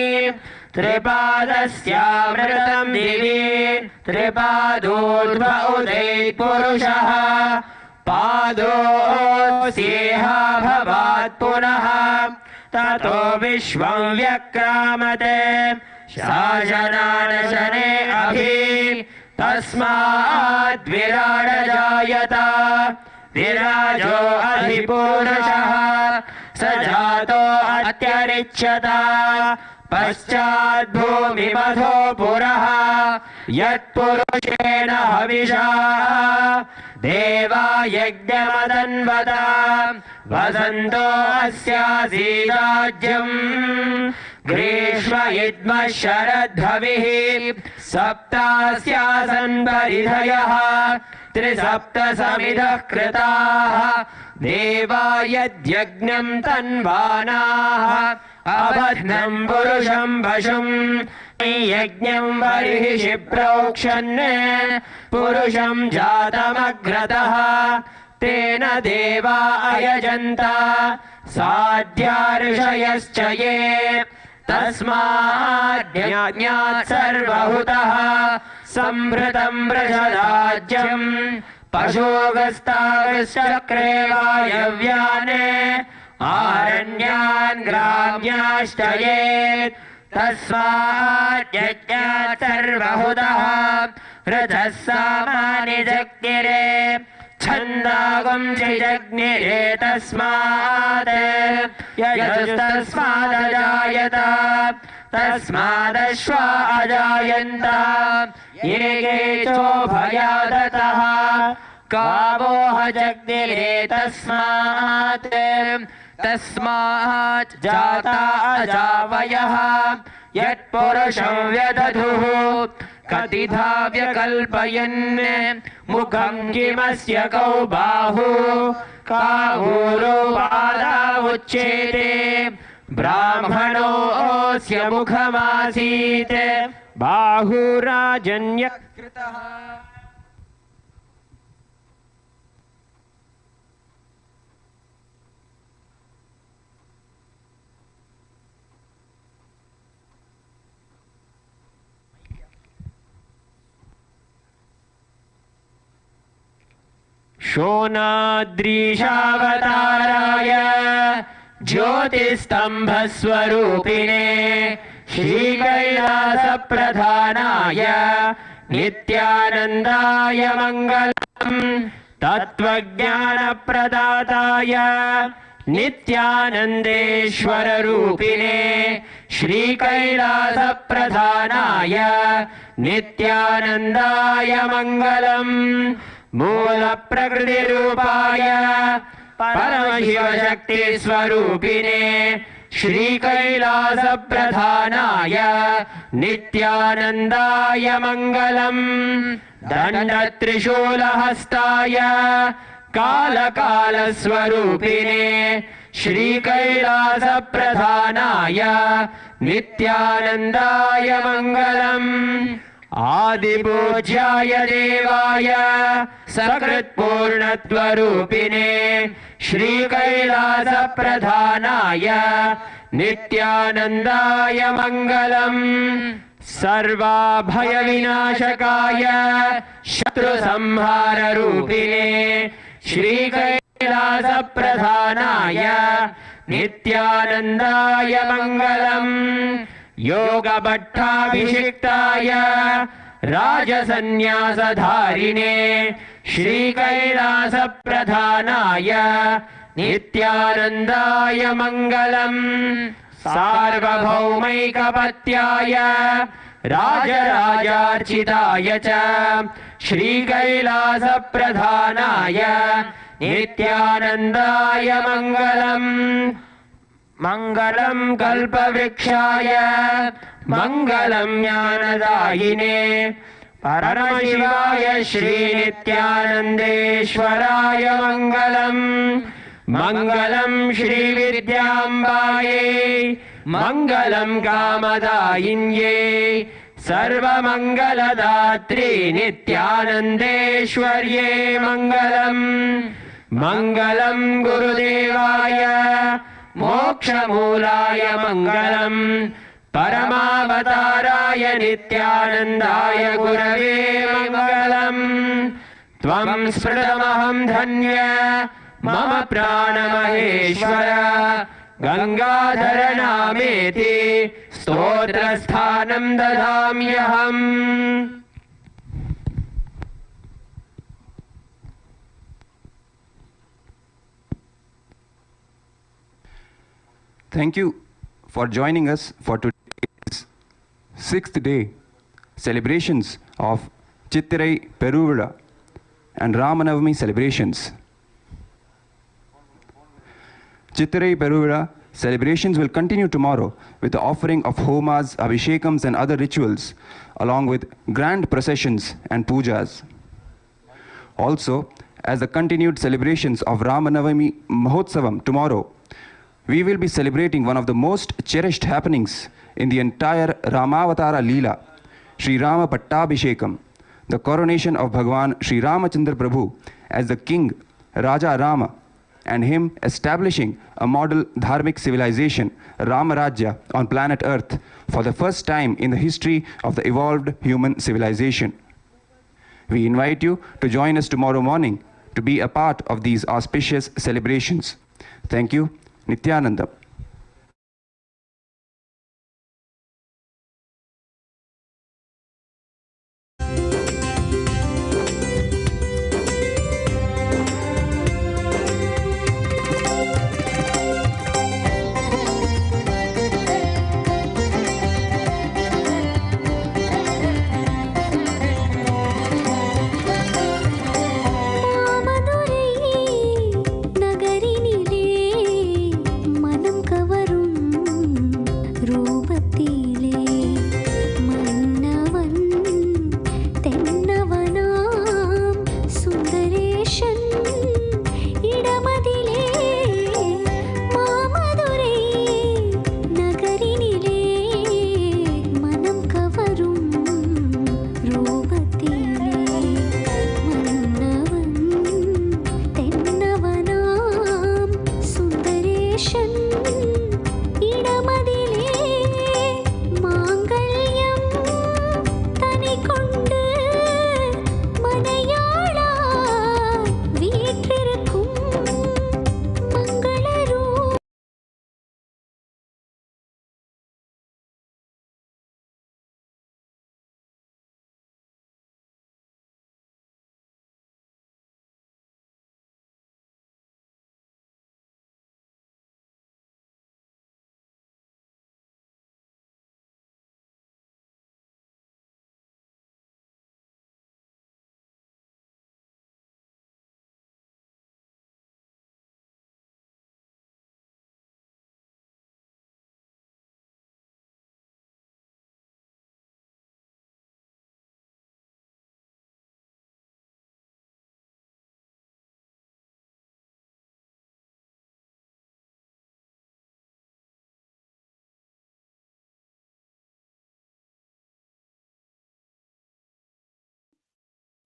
त्रिपादस्यामृतं दिवि त्रिपादोर्ध्व उदैपुरुषः पादोऽस्येह भवात् पुनः ततो विश्वं व्यक्रामते शासनानशने अभि तस्माद् विराड जायत विराजो अधिपुरुषः स जातो अत्यरिच्यत पश्चाद्भूमिमधो पुरः यत्पुरुषेण हविषा देवा यज्ञमदन्वत वसन्तो अस्यासीराज्यम् ग्रीष्म इद्मः शरद्भविः सप्तास्यासन् परिधयः त्रिसप्तसमिधः कृताः देवा यद्यज्ञं तन्वानाः अबध्नं पुरुषं पशुम् यज्ञं बर्हिषि प्रोक्षन् पुरुषं जातमग्रतः तेन देवा अयजन्त साध्या ऋषयश्च ये तस्मात् यज्ञात् सर्वहुतः संभृतं वृषराज्यं पशोगस्तागश्चक्रे वायव्याने आरण्यान् ग्राम्याश्चयेत् तस्मात् यज्ञात् सर्वहुतः रथः सामानि जग्निरे छन्दागं जग्निरे तस्मात् यजुस्तस्मादजायत तस्मादश्वा अजायन्त ये चोभयादतः गावोह जग्निरे तस्मात् जाता अजावयः यत्पुरुषं व्यदधुः कतिधा व्यकल्पयन् मुखं किमस्य कौ बाहु कावूरो बाधा उच्येते ब्राह्मणोऽस्य मुखमासीत् बाहुराजन्यकृतः शोणाद्रीशावताराय ज्योतिस्तम्भस्वरूपिणे श्रीकैलासप्रधानाय नित्यानन्दाय मङ्गलम् तत्त्वज्ञानप्रदाताय नित्यानन्देश्वररूपिणे श्रीकैलासप्रधानाय नित्यानन्दाय मङ्गलम् मूलप्रकृतिरूपाय परमशिवशक्तिस्वरूपिणे श्रीकैलासप्रधानाय नित्यानन्दाय मङ्गलम् दण्डत्रिशूलहस्ताय कालकालस्वरूपिणे श्रीकैलासप्रधानाय नित्यानन्दाय मङ्गलम् आदिपूज्याय देवाय सकृत्पूर्णत्वरूपिणे श्रीकैलासप्रधानाय नित्यानन्दाय मङ्गलम् सर्वाभयविनाशकाय शत्रुसंहाररूपिणे श्रीकैलासप्रधानाय नित्यानन्दाय मङ्गलम् योगभट्टाभिषिक्ताय राजसन्न्यासधारिणे श्रीकैलासप्रधानाय नित्यानन्दाय मङ्गलम् सार्वभौमैकपत्याय राजराजार्चिताय च श्रीकैलासप्रधानाय नित्यानन्दाय मङ्गलम् मङ्गलं कल्पवृक्षाय मङ्गलं ज्ञानदायिने परमशिवाय श्रीनित्यानन्देश्वराय मङ्गलम् मङ्गलं श्रीविद्याम्बायै मङ्गलं कामदायिन्ये सर्वमङ्गलदात्री नित्यानन्देश्वर्ये मङ्गलम् मङ्गलं गुरुदेवाय मोक्षमूलाय मङ्गलम् परमावताराय नित्यानन्दाय गुरवे मङ्गलम् त्वं स्मृतमहं धन्य मम प्राणमहेश्वर Gangadhar नामेति स्तोत्रस्थानं ददाम्यहम्। Thank you for joining us for today's 6th day celebrations of Chithirai, Peruvizha and Ramanavami celebrations. Chithirai, Peruvizha celebrations will continue tomorrow with the offering of homas, abhishekams and other rituals along with grand processions and pujas. Also, as the continued celebrations of Ramanavami Mahotsavam tomorrow, we will be celebrating one of the most cherished happenings in the entire Ramavatara Leela, Sri Rama Pattabhishekam, the coronation of Bhagavan Sri Ramachandra Prabhu as the King Raja Rama and him establishing a model dharmic civilization, Ramarajya, on planet Earth for the first time in the history of the evolved human civilization. We invite you to join us tomorrow morning to be a part of these auspicious celebrations. Thank you. Nithyananda.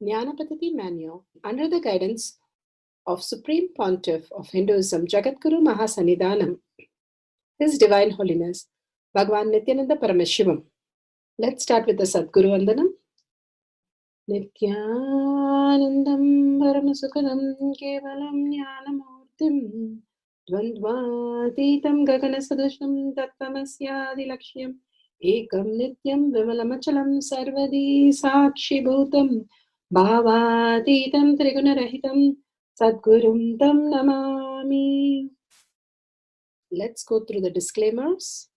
Jnanapatati Manual, under the guidance of Supreme Pontiff of Hinduism, Jagadguru Mahasannidhanam, His Divine Holiness, Bhagavan Nityananda Paramashivam. Let's start with the Sadguru Vandanam. Nityanandam Paramasukhanam Kevalam Jnanamurtim Dvandvatitam Gaganasadusham Tattvamasya Laksham Ekam Nityam Vimalamachalam Sarvadi Sakshi Bhutam Bhavatitam Trigunarahitam Sadgurum Tam Namami. Let's go through the disclaimers.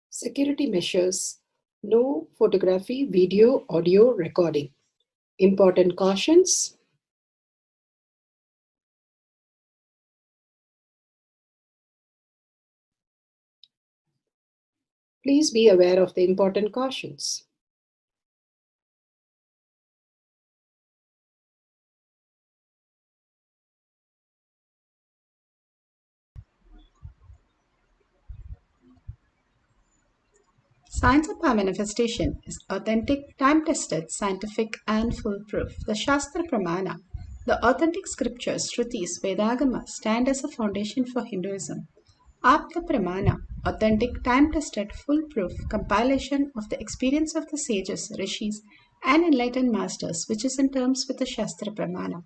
Security measures. No photography, video, audio recording. Important cautions. Please be aware of the important cautions. Science of power manifestation is authentic, time-tested, scientific and foolproof. The Shastra Pramana, the authentic scriptures, Shrutis, Vedagama, stand as a foundation for Hinduism. Apta Pramana, authentic, time-tested, foolproof compilation of the experience of the sages, rishis and enlightened masters, which is in terms with the Shastra Pramana.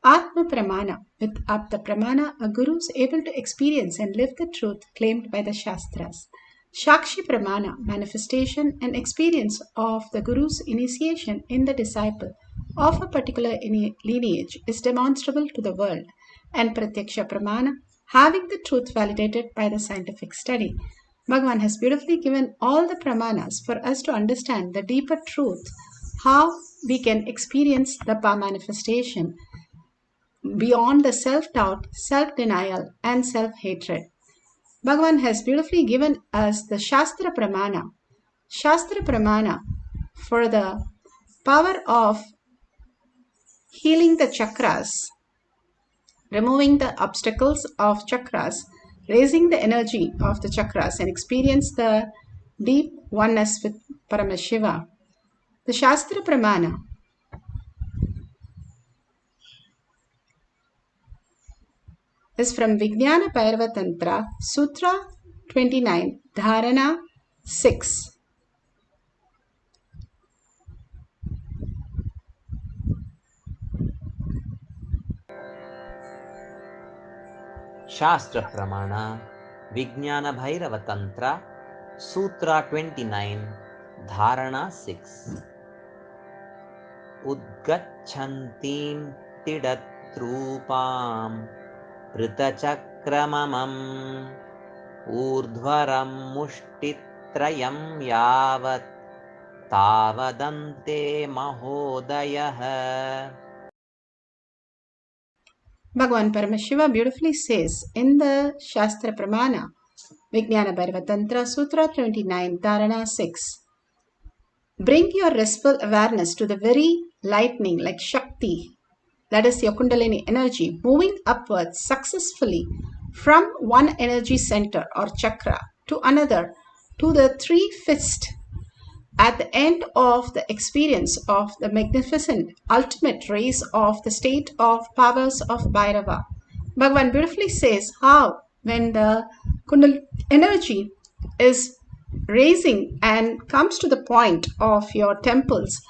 Atma Pramana, with Apta Pramana, a guru is able to experience and live the truth claimed by the Shastras. Shakshi Pramana, manifestation and experience of the Guru's initiation in the disciple of a particular lineage is demonstrable to the world. And Pratyaksha Pramana, having the truth validated by the scientific study. Bhagavan has beautifully given all the Pramanas for us to understand the deeper truth, how we can experience the power manifestation beyond the self-doubt, self-denial and self-hatred. Bhagavan has beautifully given us the Shastra Pramana. Shastra Pramana for the power of healing the chakras, removing the obstacles of chakras, raising the energy of the chakras and experience the deep oneness with Paramashiva. The Shastra Pramana is from Vijnana Bhairava Tantra, Sutra 29, Dharana 6. Shastra Pramana, Vijnana Bhairava Tantra, Sutra 29, Dharana 6. Udgachantim tidatrupam Pritachakramamam Urdhvaram mushtitrayam yavat Tavadante mahodayah. Bhagavan Paramashivam beautifully says in the Shastra Pramana, Vijnana Bhairava Tantra, Sutra 29, Dharana 6. Bring your restful awareness to the very lightning like Shakti, that is your Kundalini energy, moving upwards successfully from one energy center or chakra to another, to the three fist. At the end of the experience of the magnificent ultimate race of the state of powers of Bhairava, Bhagavan beautifully says how when the Kundalini energy is raising and comes to the point of your temples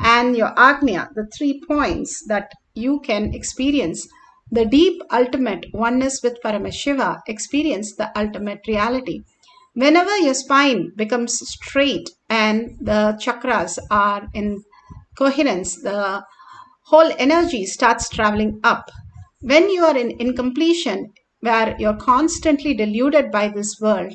and your Agnya, the 3 points that you can experience the deep ultimate oneness with Paramashiva, experience the ultimate reality. Whenever your spine becomes straight and the chakras are in coherence, the whole energy starts traveling up. When you are in incompletion, where you're constantly deluded by this world,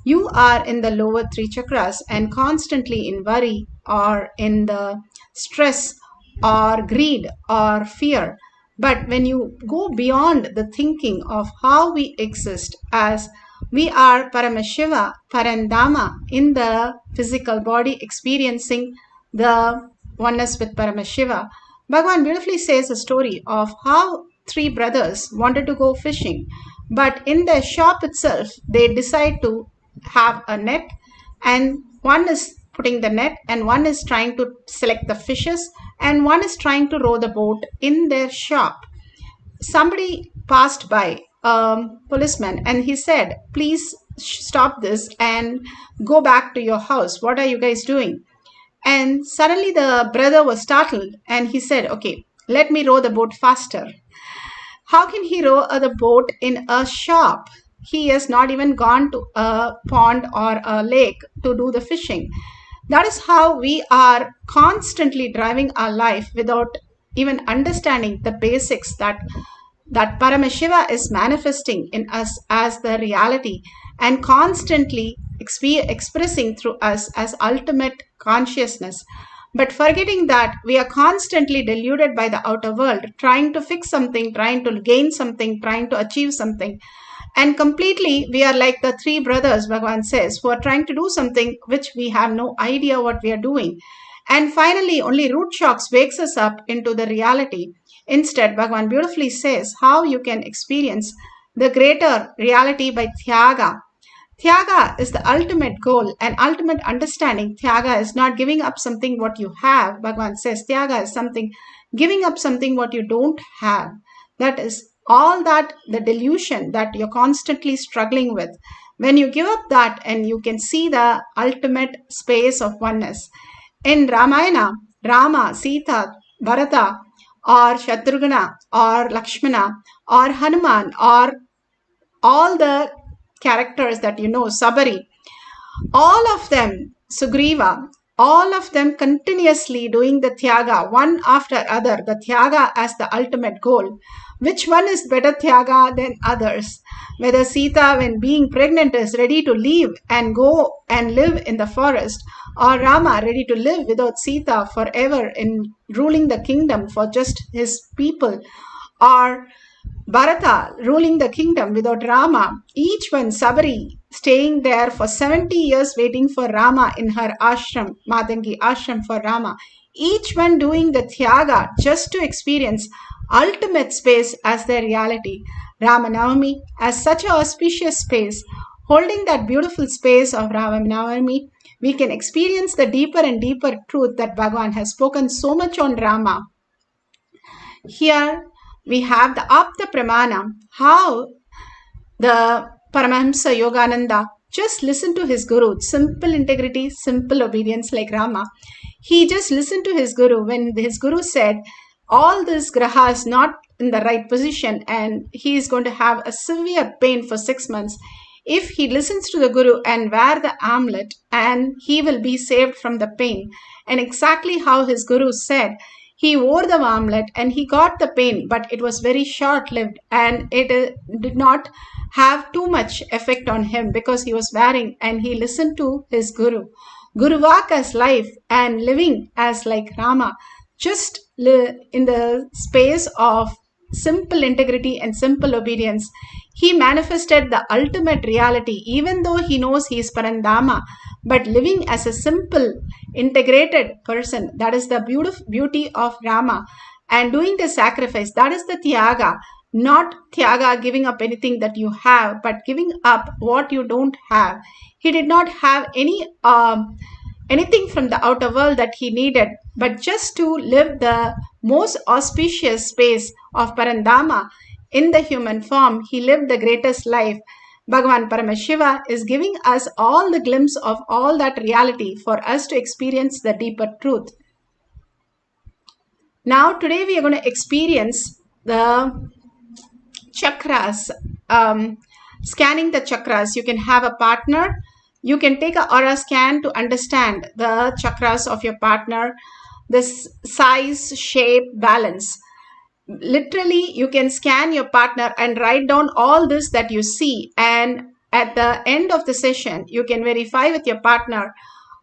you are in the lower 3 chakras and constantly in worry or in the stress or greed or fear. But when you go beyond the thinking of how we exist as we are Paramashiva, Parandama in the physical body experiencing the oneness with Paramashiva, Bhagavan beautifully says a story of how 3 brothers wanted to go fishing, but in their shop itself, they decide to have a net, and one is putting the net, and one is trying to select the fishes, and one is trying to row the boat in their shop. Somebody passed by, a policeman, and he said, please stop this and go back to your house. What are you guys doing? And suddenly the brother was startled and he said, okay, let me row the boat faster. How can he row the boat in a shop? He has not even gone to a pond or a lake to do the fishing. That is how we are constantly driving our life without even understanding the basics that Paramashiva is manifesting in us as the reality and constantly expressing through us as ultimate consciousness. But forgetting that we are constantly deluded by the outer world, trying to fix something, trying to gain something, trying to achieve something. And completely, we are like the 3 brothers, Bhagavan says, who are trying to do something which we have no idea what we are doing. And finally, only root shocks wakes us up into the reality. Instead, Bhagavan beautifully says how you can experience the greater reality by Tyaga. Tyaga is the ultimate goal and ultimate understanding. Tyaga is not giving up something what you have. Bhagavan says Tyaga is something giving up something what you don't have. That is all that the delusion that you're constantly struggling with. When you give up that and you can see the ultimate space of oneness. In Ramayana, Rama, Sita, Bharata, or Shatrughna, or Lakshmana, or Hanuman, or all the characters that you know, Sabari, all of them, Sugriva, all of them continuously doing the Tyaga, one after other, the Tyaga as the ultimate goal. Which one is better Tyaga than others? Whether Sita, when being pregnant, is ready to leave and go and live in the forest, or Rama ready to live without Sita forever in ruling the kingdom for just his people, or Bharata ruling the kingdom without Rama, each one, Sabari, staying there for 70 years waiting for Rama in her ashram, Matangi ashram for Rama, each one doing the Tyaga just to experience ultimate space as their reality. Ramanavami as such an auspicious space, holding that beautiful space of Ramanavami, we can experience the deeper and deeper truth that Bhagavan has spoken so much on Rama. Here we have the Apta Pramana, how the Paramahamsa Yogananda just listened to his guru. Simple integrity, simple obedience like Rama. He just listened to his guru when his guru said, all this graha is not in the right position and he is going to have a severe pain for 6 months. If he listens to the guru and wear the amulet, and he will be saved from the pain. And exactly how his guru said, he wore the amulet and he got the pain, but it was very short-lived and it did not have too much effect on him because he was wearing and he listened to his guru. Guruvak as life and living as like Rama, just in the space of simple integrity and simple obedience, he manifested the ultimate reality, even though he knows he is Parandama, but living as a simple, integrated person. That is the beauty of Rama. And doing the sacrifice, that is the Tyaga. Not Tyaga, giving up anything that you have, but giving up what you don't have. He did not have anything from the outer world that he needed, but just to live the most auspicious space of Parandama in the human form, he lived the greatest life. Bhagavan Paramashiva is giving us all the glimpse of all that reality for us to experience the deeper truth. Now today we are going to experience the chakras, scanning the chakras. You can have a partner. You can take an aura scan to understand the chakras of your partner, this size, shape, balance. Literally, you can scan your partner and write down all this that you see. And at the end of the session, you can verify with your partner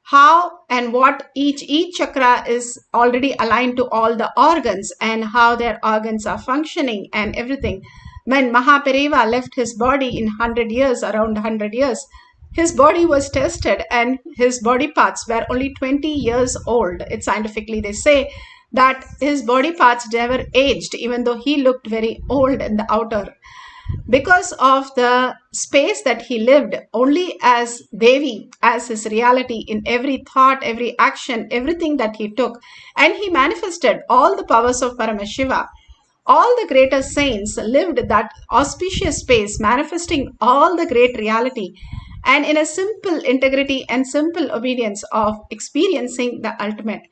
how and what each chakra is already aligned to all the organs and how their organs are functioning and everything. When Mahapereva left his body in 100 years, around 100 years, his body was tested and his body parts were only 20 years old. It's scientifically, they say that his body parts never aged, even though he looked very old in the outer. Because of the space that he lived only as Devi, as his reality in every thought, every action, everything that he took. And he manifested all the powers of Paramashiva. All the greater saints lived that auspicious space, manifesting all the great reality. And in a simple integrity and simple obedience of experiencing the ultimate.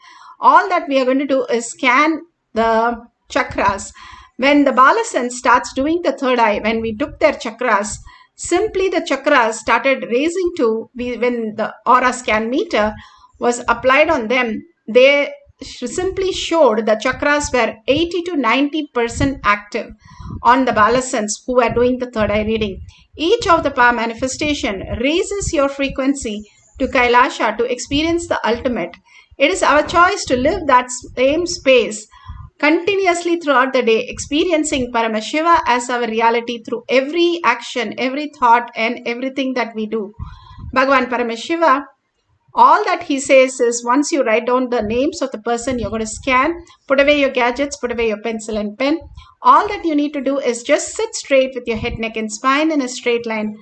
All that we are going to do is scan the chakras. When the Balasan starts doing the third eye, when we took their chakras, simply the chakras started raising to, when the aura scan meter was applied on them, they simply showed the chakras were 80 to 90% active on the Balasans who were doing the third eye reading. Each of the power manifestation raises your frequency to Kailasa to experience the ultimate. It is our choice to live that same space continuously throughout the day, experiencing Paramashiva as our reality through every action, every thought, and everything that we do. Bhagavan Paramashiva, all that he says is once you write down the names of the person you're going to scan, put away your gadgets, put away your pencil and pen. All that you need to do is just sit straight with your head, neck, and spine in a straight line.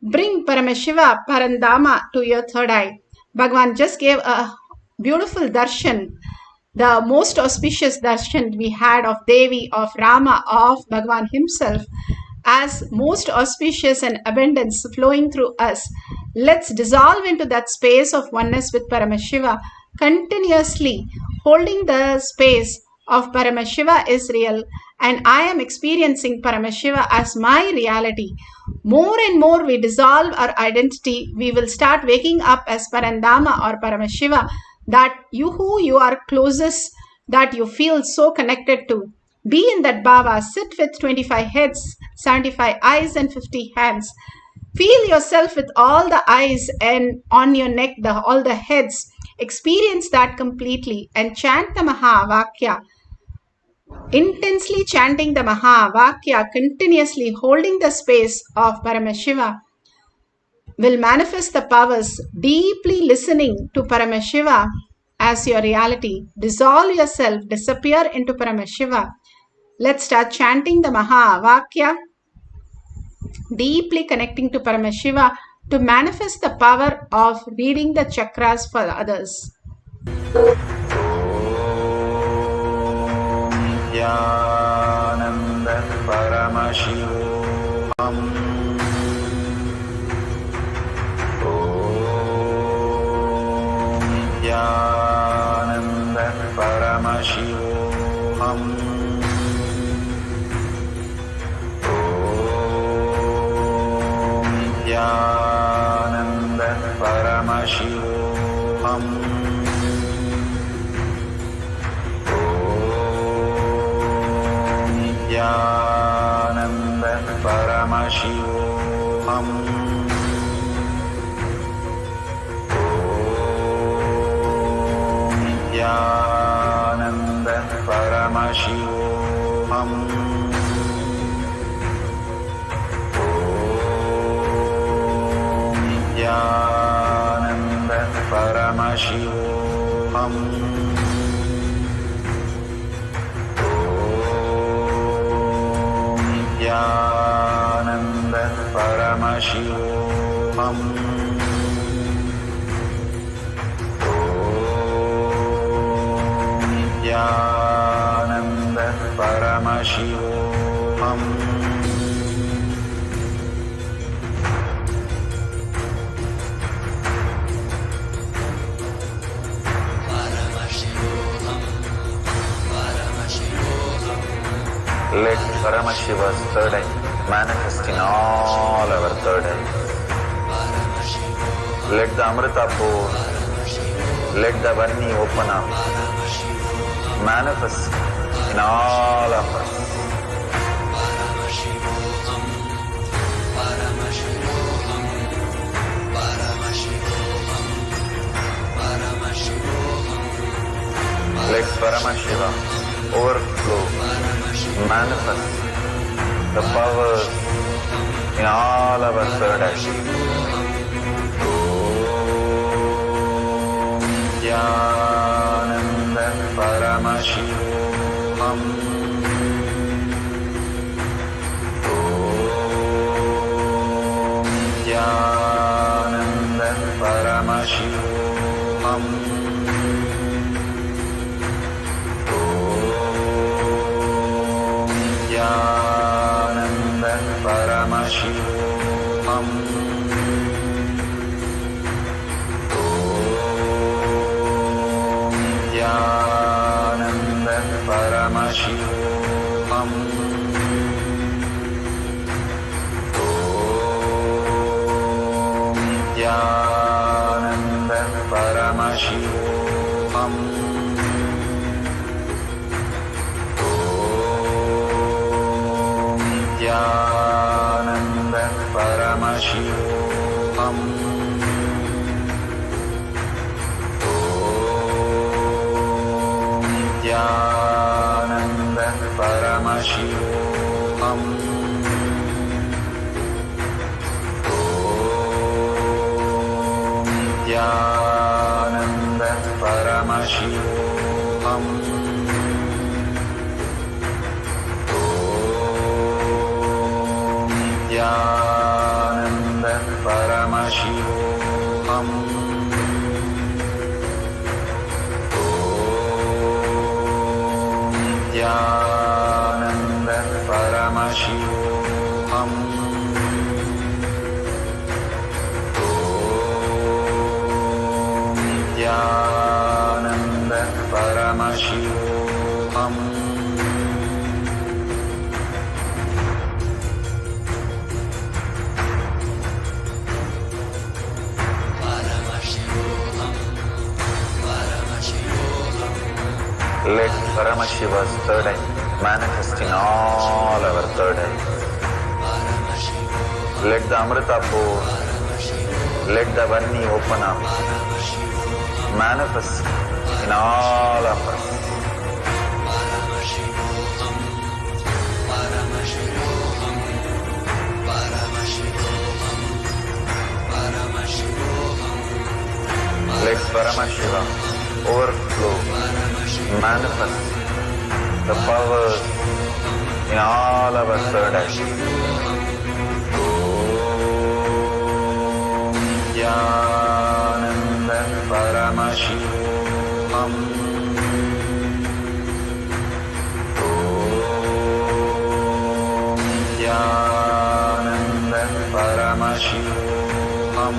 Bring Paramashiva, Parandama to your third eye. Bhagavan just gave a beautiful darshan, the most auspicious darshan we had of Devi, of Rama, of Bhagavan himself, as most auspicious and abundance flowing through us. Let's dissolve into that space of oneness with Paramashiva, continuously holding the space of Paramashiva is real, and I am experiencing Paramashiva as my reality. More and more we dissolve our identity, we will start waking up as Parandama or Paramashiva, that you who you are closest, that you feel so connected to. Be in that bhava, sit with 25 heads, 75 eyes and 50 hands. Feel yourself with all the eyes and on your neck, all the heads. Experience that completely and chant the Mahavakya. Intensely chanting the Mahavakya, continuously holding the space of Paramashiva will manifest the powers, deeply listening to Paramashiva as your reality. Dissolve yourself, disappear into Paramashiva. Let's start chanting the Mahavakya, deeply connecting to Paramashiva to manifest the power of reading the chakras for others. Nityananda Paramashivam Paramashivam. Nityananda Paramashivam. Nityananda Paramashivam. Nityananda Paramashivam. Nityananda Paramashivam. Nityananda Paramashivam. Nityananda Paramashivam. Let Paramashiva's third eye manifest in all our third eyes. Let the Amrita pour, let the Varni open up, manifest in all of us. Let Paramashiva overflow, manifest the powers in all our third eyes. Nityananda Paramashivam. Nityananda Paramashivam. Nityananda Paramashivam. Nityananda Paramashivam. Nityananda Paramashivam. Nityananda Paramashivam. Nityananda Paramashivam. Nityananda Paramashivam. Nityananda Paramashivam. Nityananda Paramashivam. Nityananda Paramashivam. Let Paramashiva's third eye manifest in all our third eyes. Let the Amrita pour, let the Varni open up, manifest in all of us. Let Paramashiva overflow, manifest the powers in all our third eyes. Nityananda Paramashivam. Nityananda Paramashivam.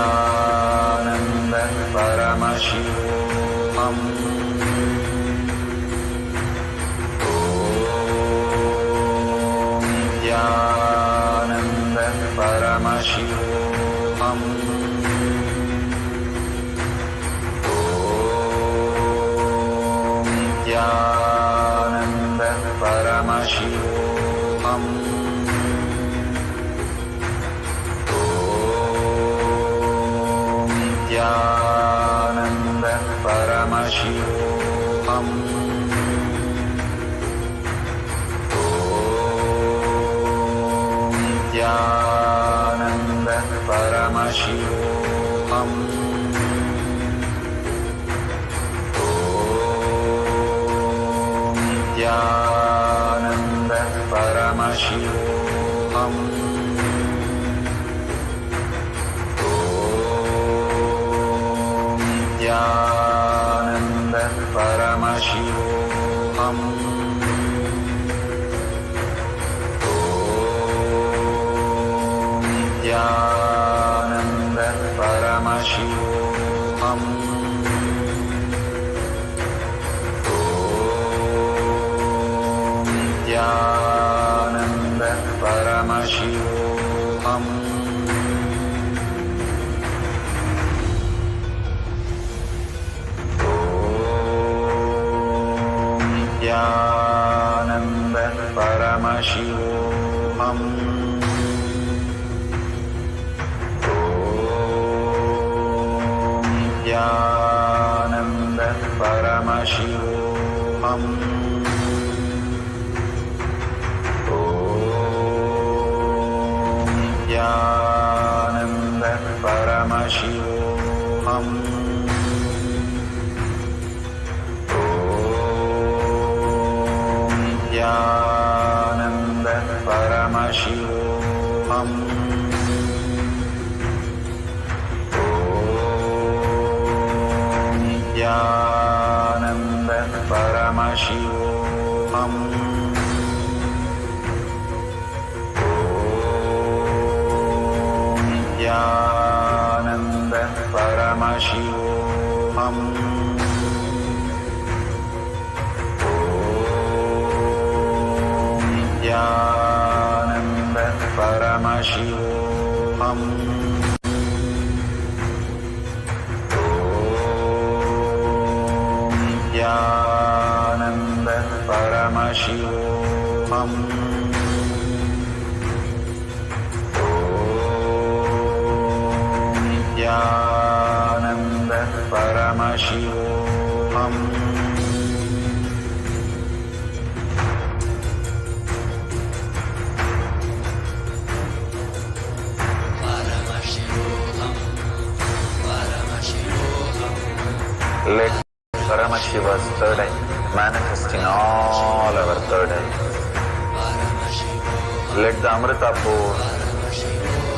Nityananda Paramashivam. Om Nityananda Paramashivam. Om Nityananda Paramashivam. Nityananda Paramashivam. Om Nityananda Paramashivam. Om Nityananda Paramashivam. Nityananda Paramashivam. Om Nityananda Paramashivam. Om Nityananda Paramashivam. Nityananda Paramashivam. Om Nityananda Paramashivam. Om Nityananda Paramashivam. Nityananda Paramashivam. Om Nityananda Paramashivam. Om Nityananda Paramashivam. Nityananda Paramashivam. Om Nityananda Paramashivam. Om Nityananda Paramashivam. Let Paramashiva's third eye manifest in all our third eyes. Let the Amrita pour,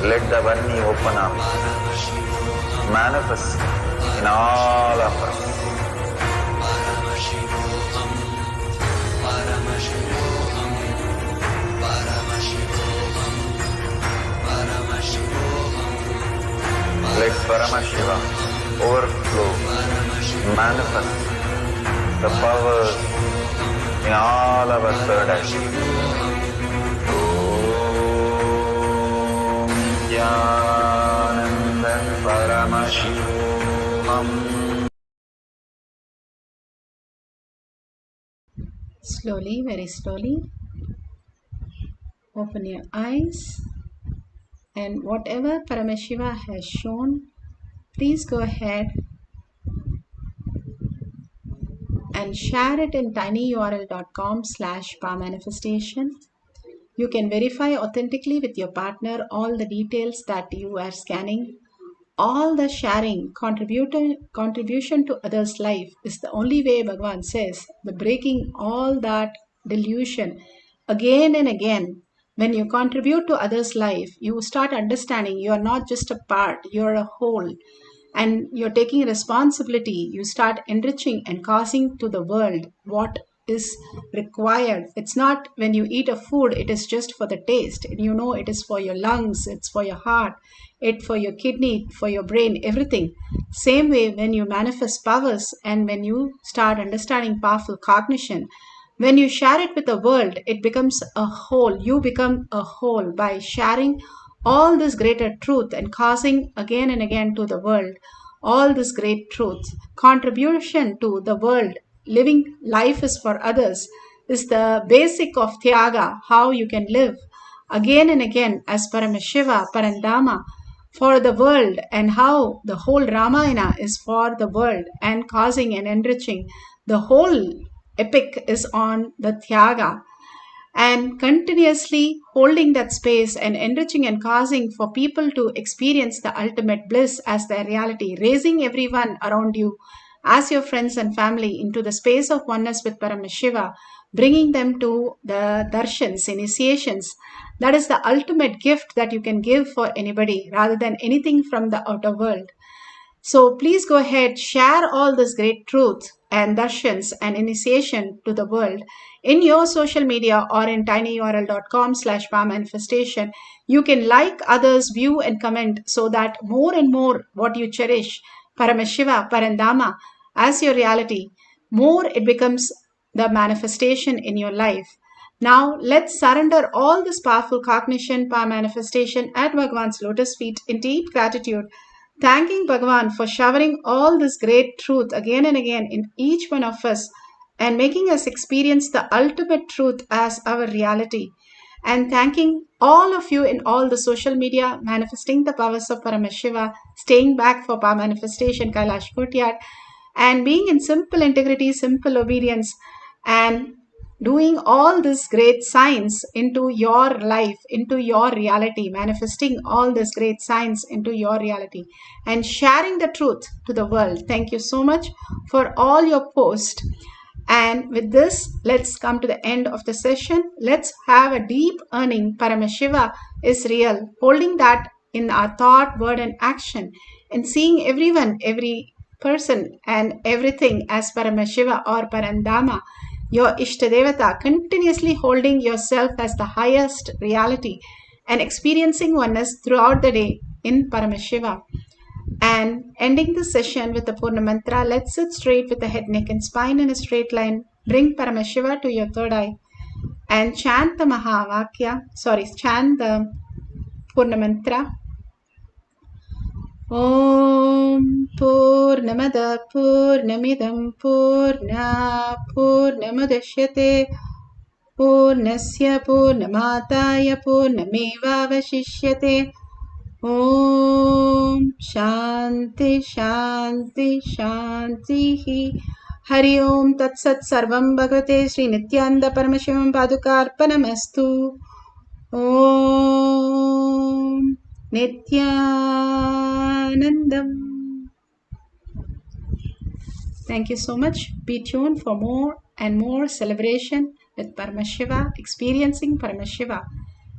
let the Vani open up, manifest in all of us. Let Paramashiva overflow, manifest the powers in all our third eye. Om Nityananda Paramashivam. Slowly, very slowly, open your eyes, and whatever Paramashiva has shown, please go ahead and share it in tinyurl.com/powermanifestation. You can verify authentically with your partner all the details that you are scanning. All the sharing, contribution to others' life is the only way, Bhagavan says, the breaking all that delusion again and again. When you contribute to others' life, you start understanding you are not just a part, you are a whole. And you're taking responsibility. You start enriching and causing to the world what is required. It's not when you eat a food, it is just for the taste. You know, it is for your lungs, it's for your heart, it's for your kidney, for your brain, everything. Same way, when you manifest powers and when you start understanding powerful cognition, when you share it with the world, it becomes a whole. You become a whole by sharing all this greater truth and causing again and again to the world all this great truth. Contribution to the world, living life is for others, is the basic of Tyaga, how you can live again and again as Paramashiva, Parandama, for the world, and how the whole Ramayana is for the world and causing and enriching. The whole epic is on the Tyaga, and continuously holding that space and enriching and causing for people to experience the ultimate bliss as their reality, raising everyone around you as your friends and family into the space of oneness with Paramashiva, bringing them to the darshans, initiations. That is the ultimate gift that you can give for anybody rather than anything from the outer world. So please go ahead, share all this great truth and darshans and initiation to the world in your social media or in tinyurl.com/powermanifestation. You can like others, view and comment so that more and more what you cherish, Paramashiva, Parandama, as your reality, more it becomes the manifestation in your life. Now let's surrender all this powerful cognition, power manifestation at Bhagavan's lotus feet in deep gratitude, thanking Bhagavan for showering all this great truth again and again in each one of us and making us experience the ultimate truth as our reality. And thanking all of you in all the social media, manifesting the powers of Paramashiva, staying back for power manifestation, Kailash Courtyard, and being in simple integrity, simple obedience, and doing all this great science into your life, into your reality, manifesting all this great science into your reality and sharing the truth to the world. Thank you so much for all your posts. And with this, let's come to the end of the session. Let's have a deep earning. Paramashiva is real, holding that in our thought, word and action, and seeing everyone, every person and everything as Paramashiva or Parandama, your Ishtadevata, continuously holding yourself as the highest reality and experiencing oneness throughout the day in Paramashiva. And ending the session with the Purna Mantra, let's sit straight with the head, neck and spine in a straight line. Bring Paramashiva to your third eye and chant the chant the Purna Mantra. Om Purnamada Purnamidam Purna Purnamudashyate Purnasya Purnamataya Purnameva Vashishyate. Om Shanti Shanti Shanti. Hari Om Tat Sat Sarvam Bhagavate Sri Nityananda Paramashivam Padukarpanamastu. Om Nithyanandam. Thank you so much. Be tuned for more and more celebration with Paramashiva, experiencing Paramashiva.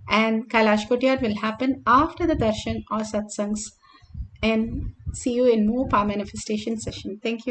And Kailash Courtyard will happen after the darshan or satsangs. And see you in more power manifestation session. Thank you.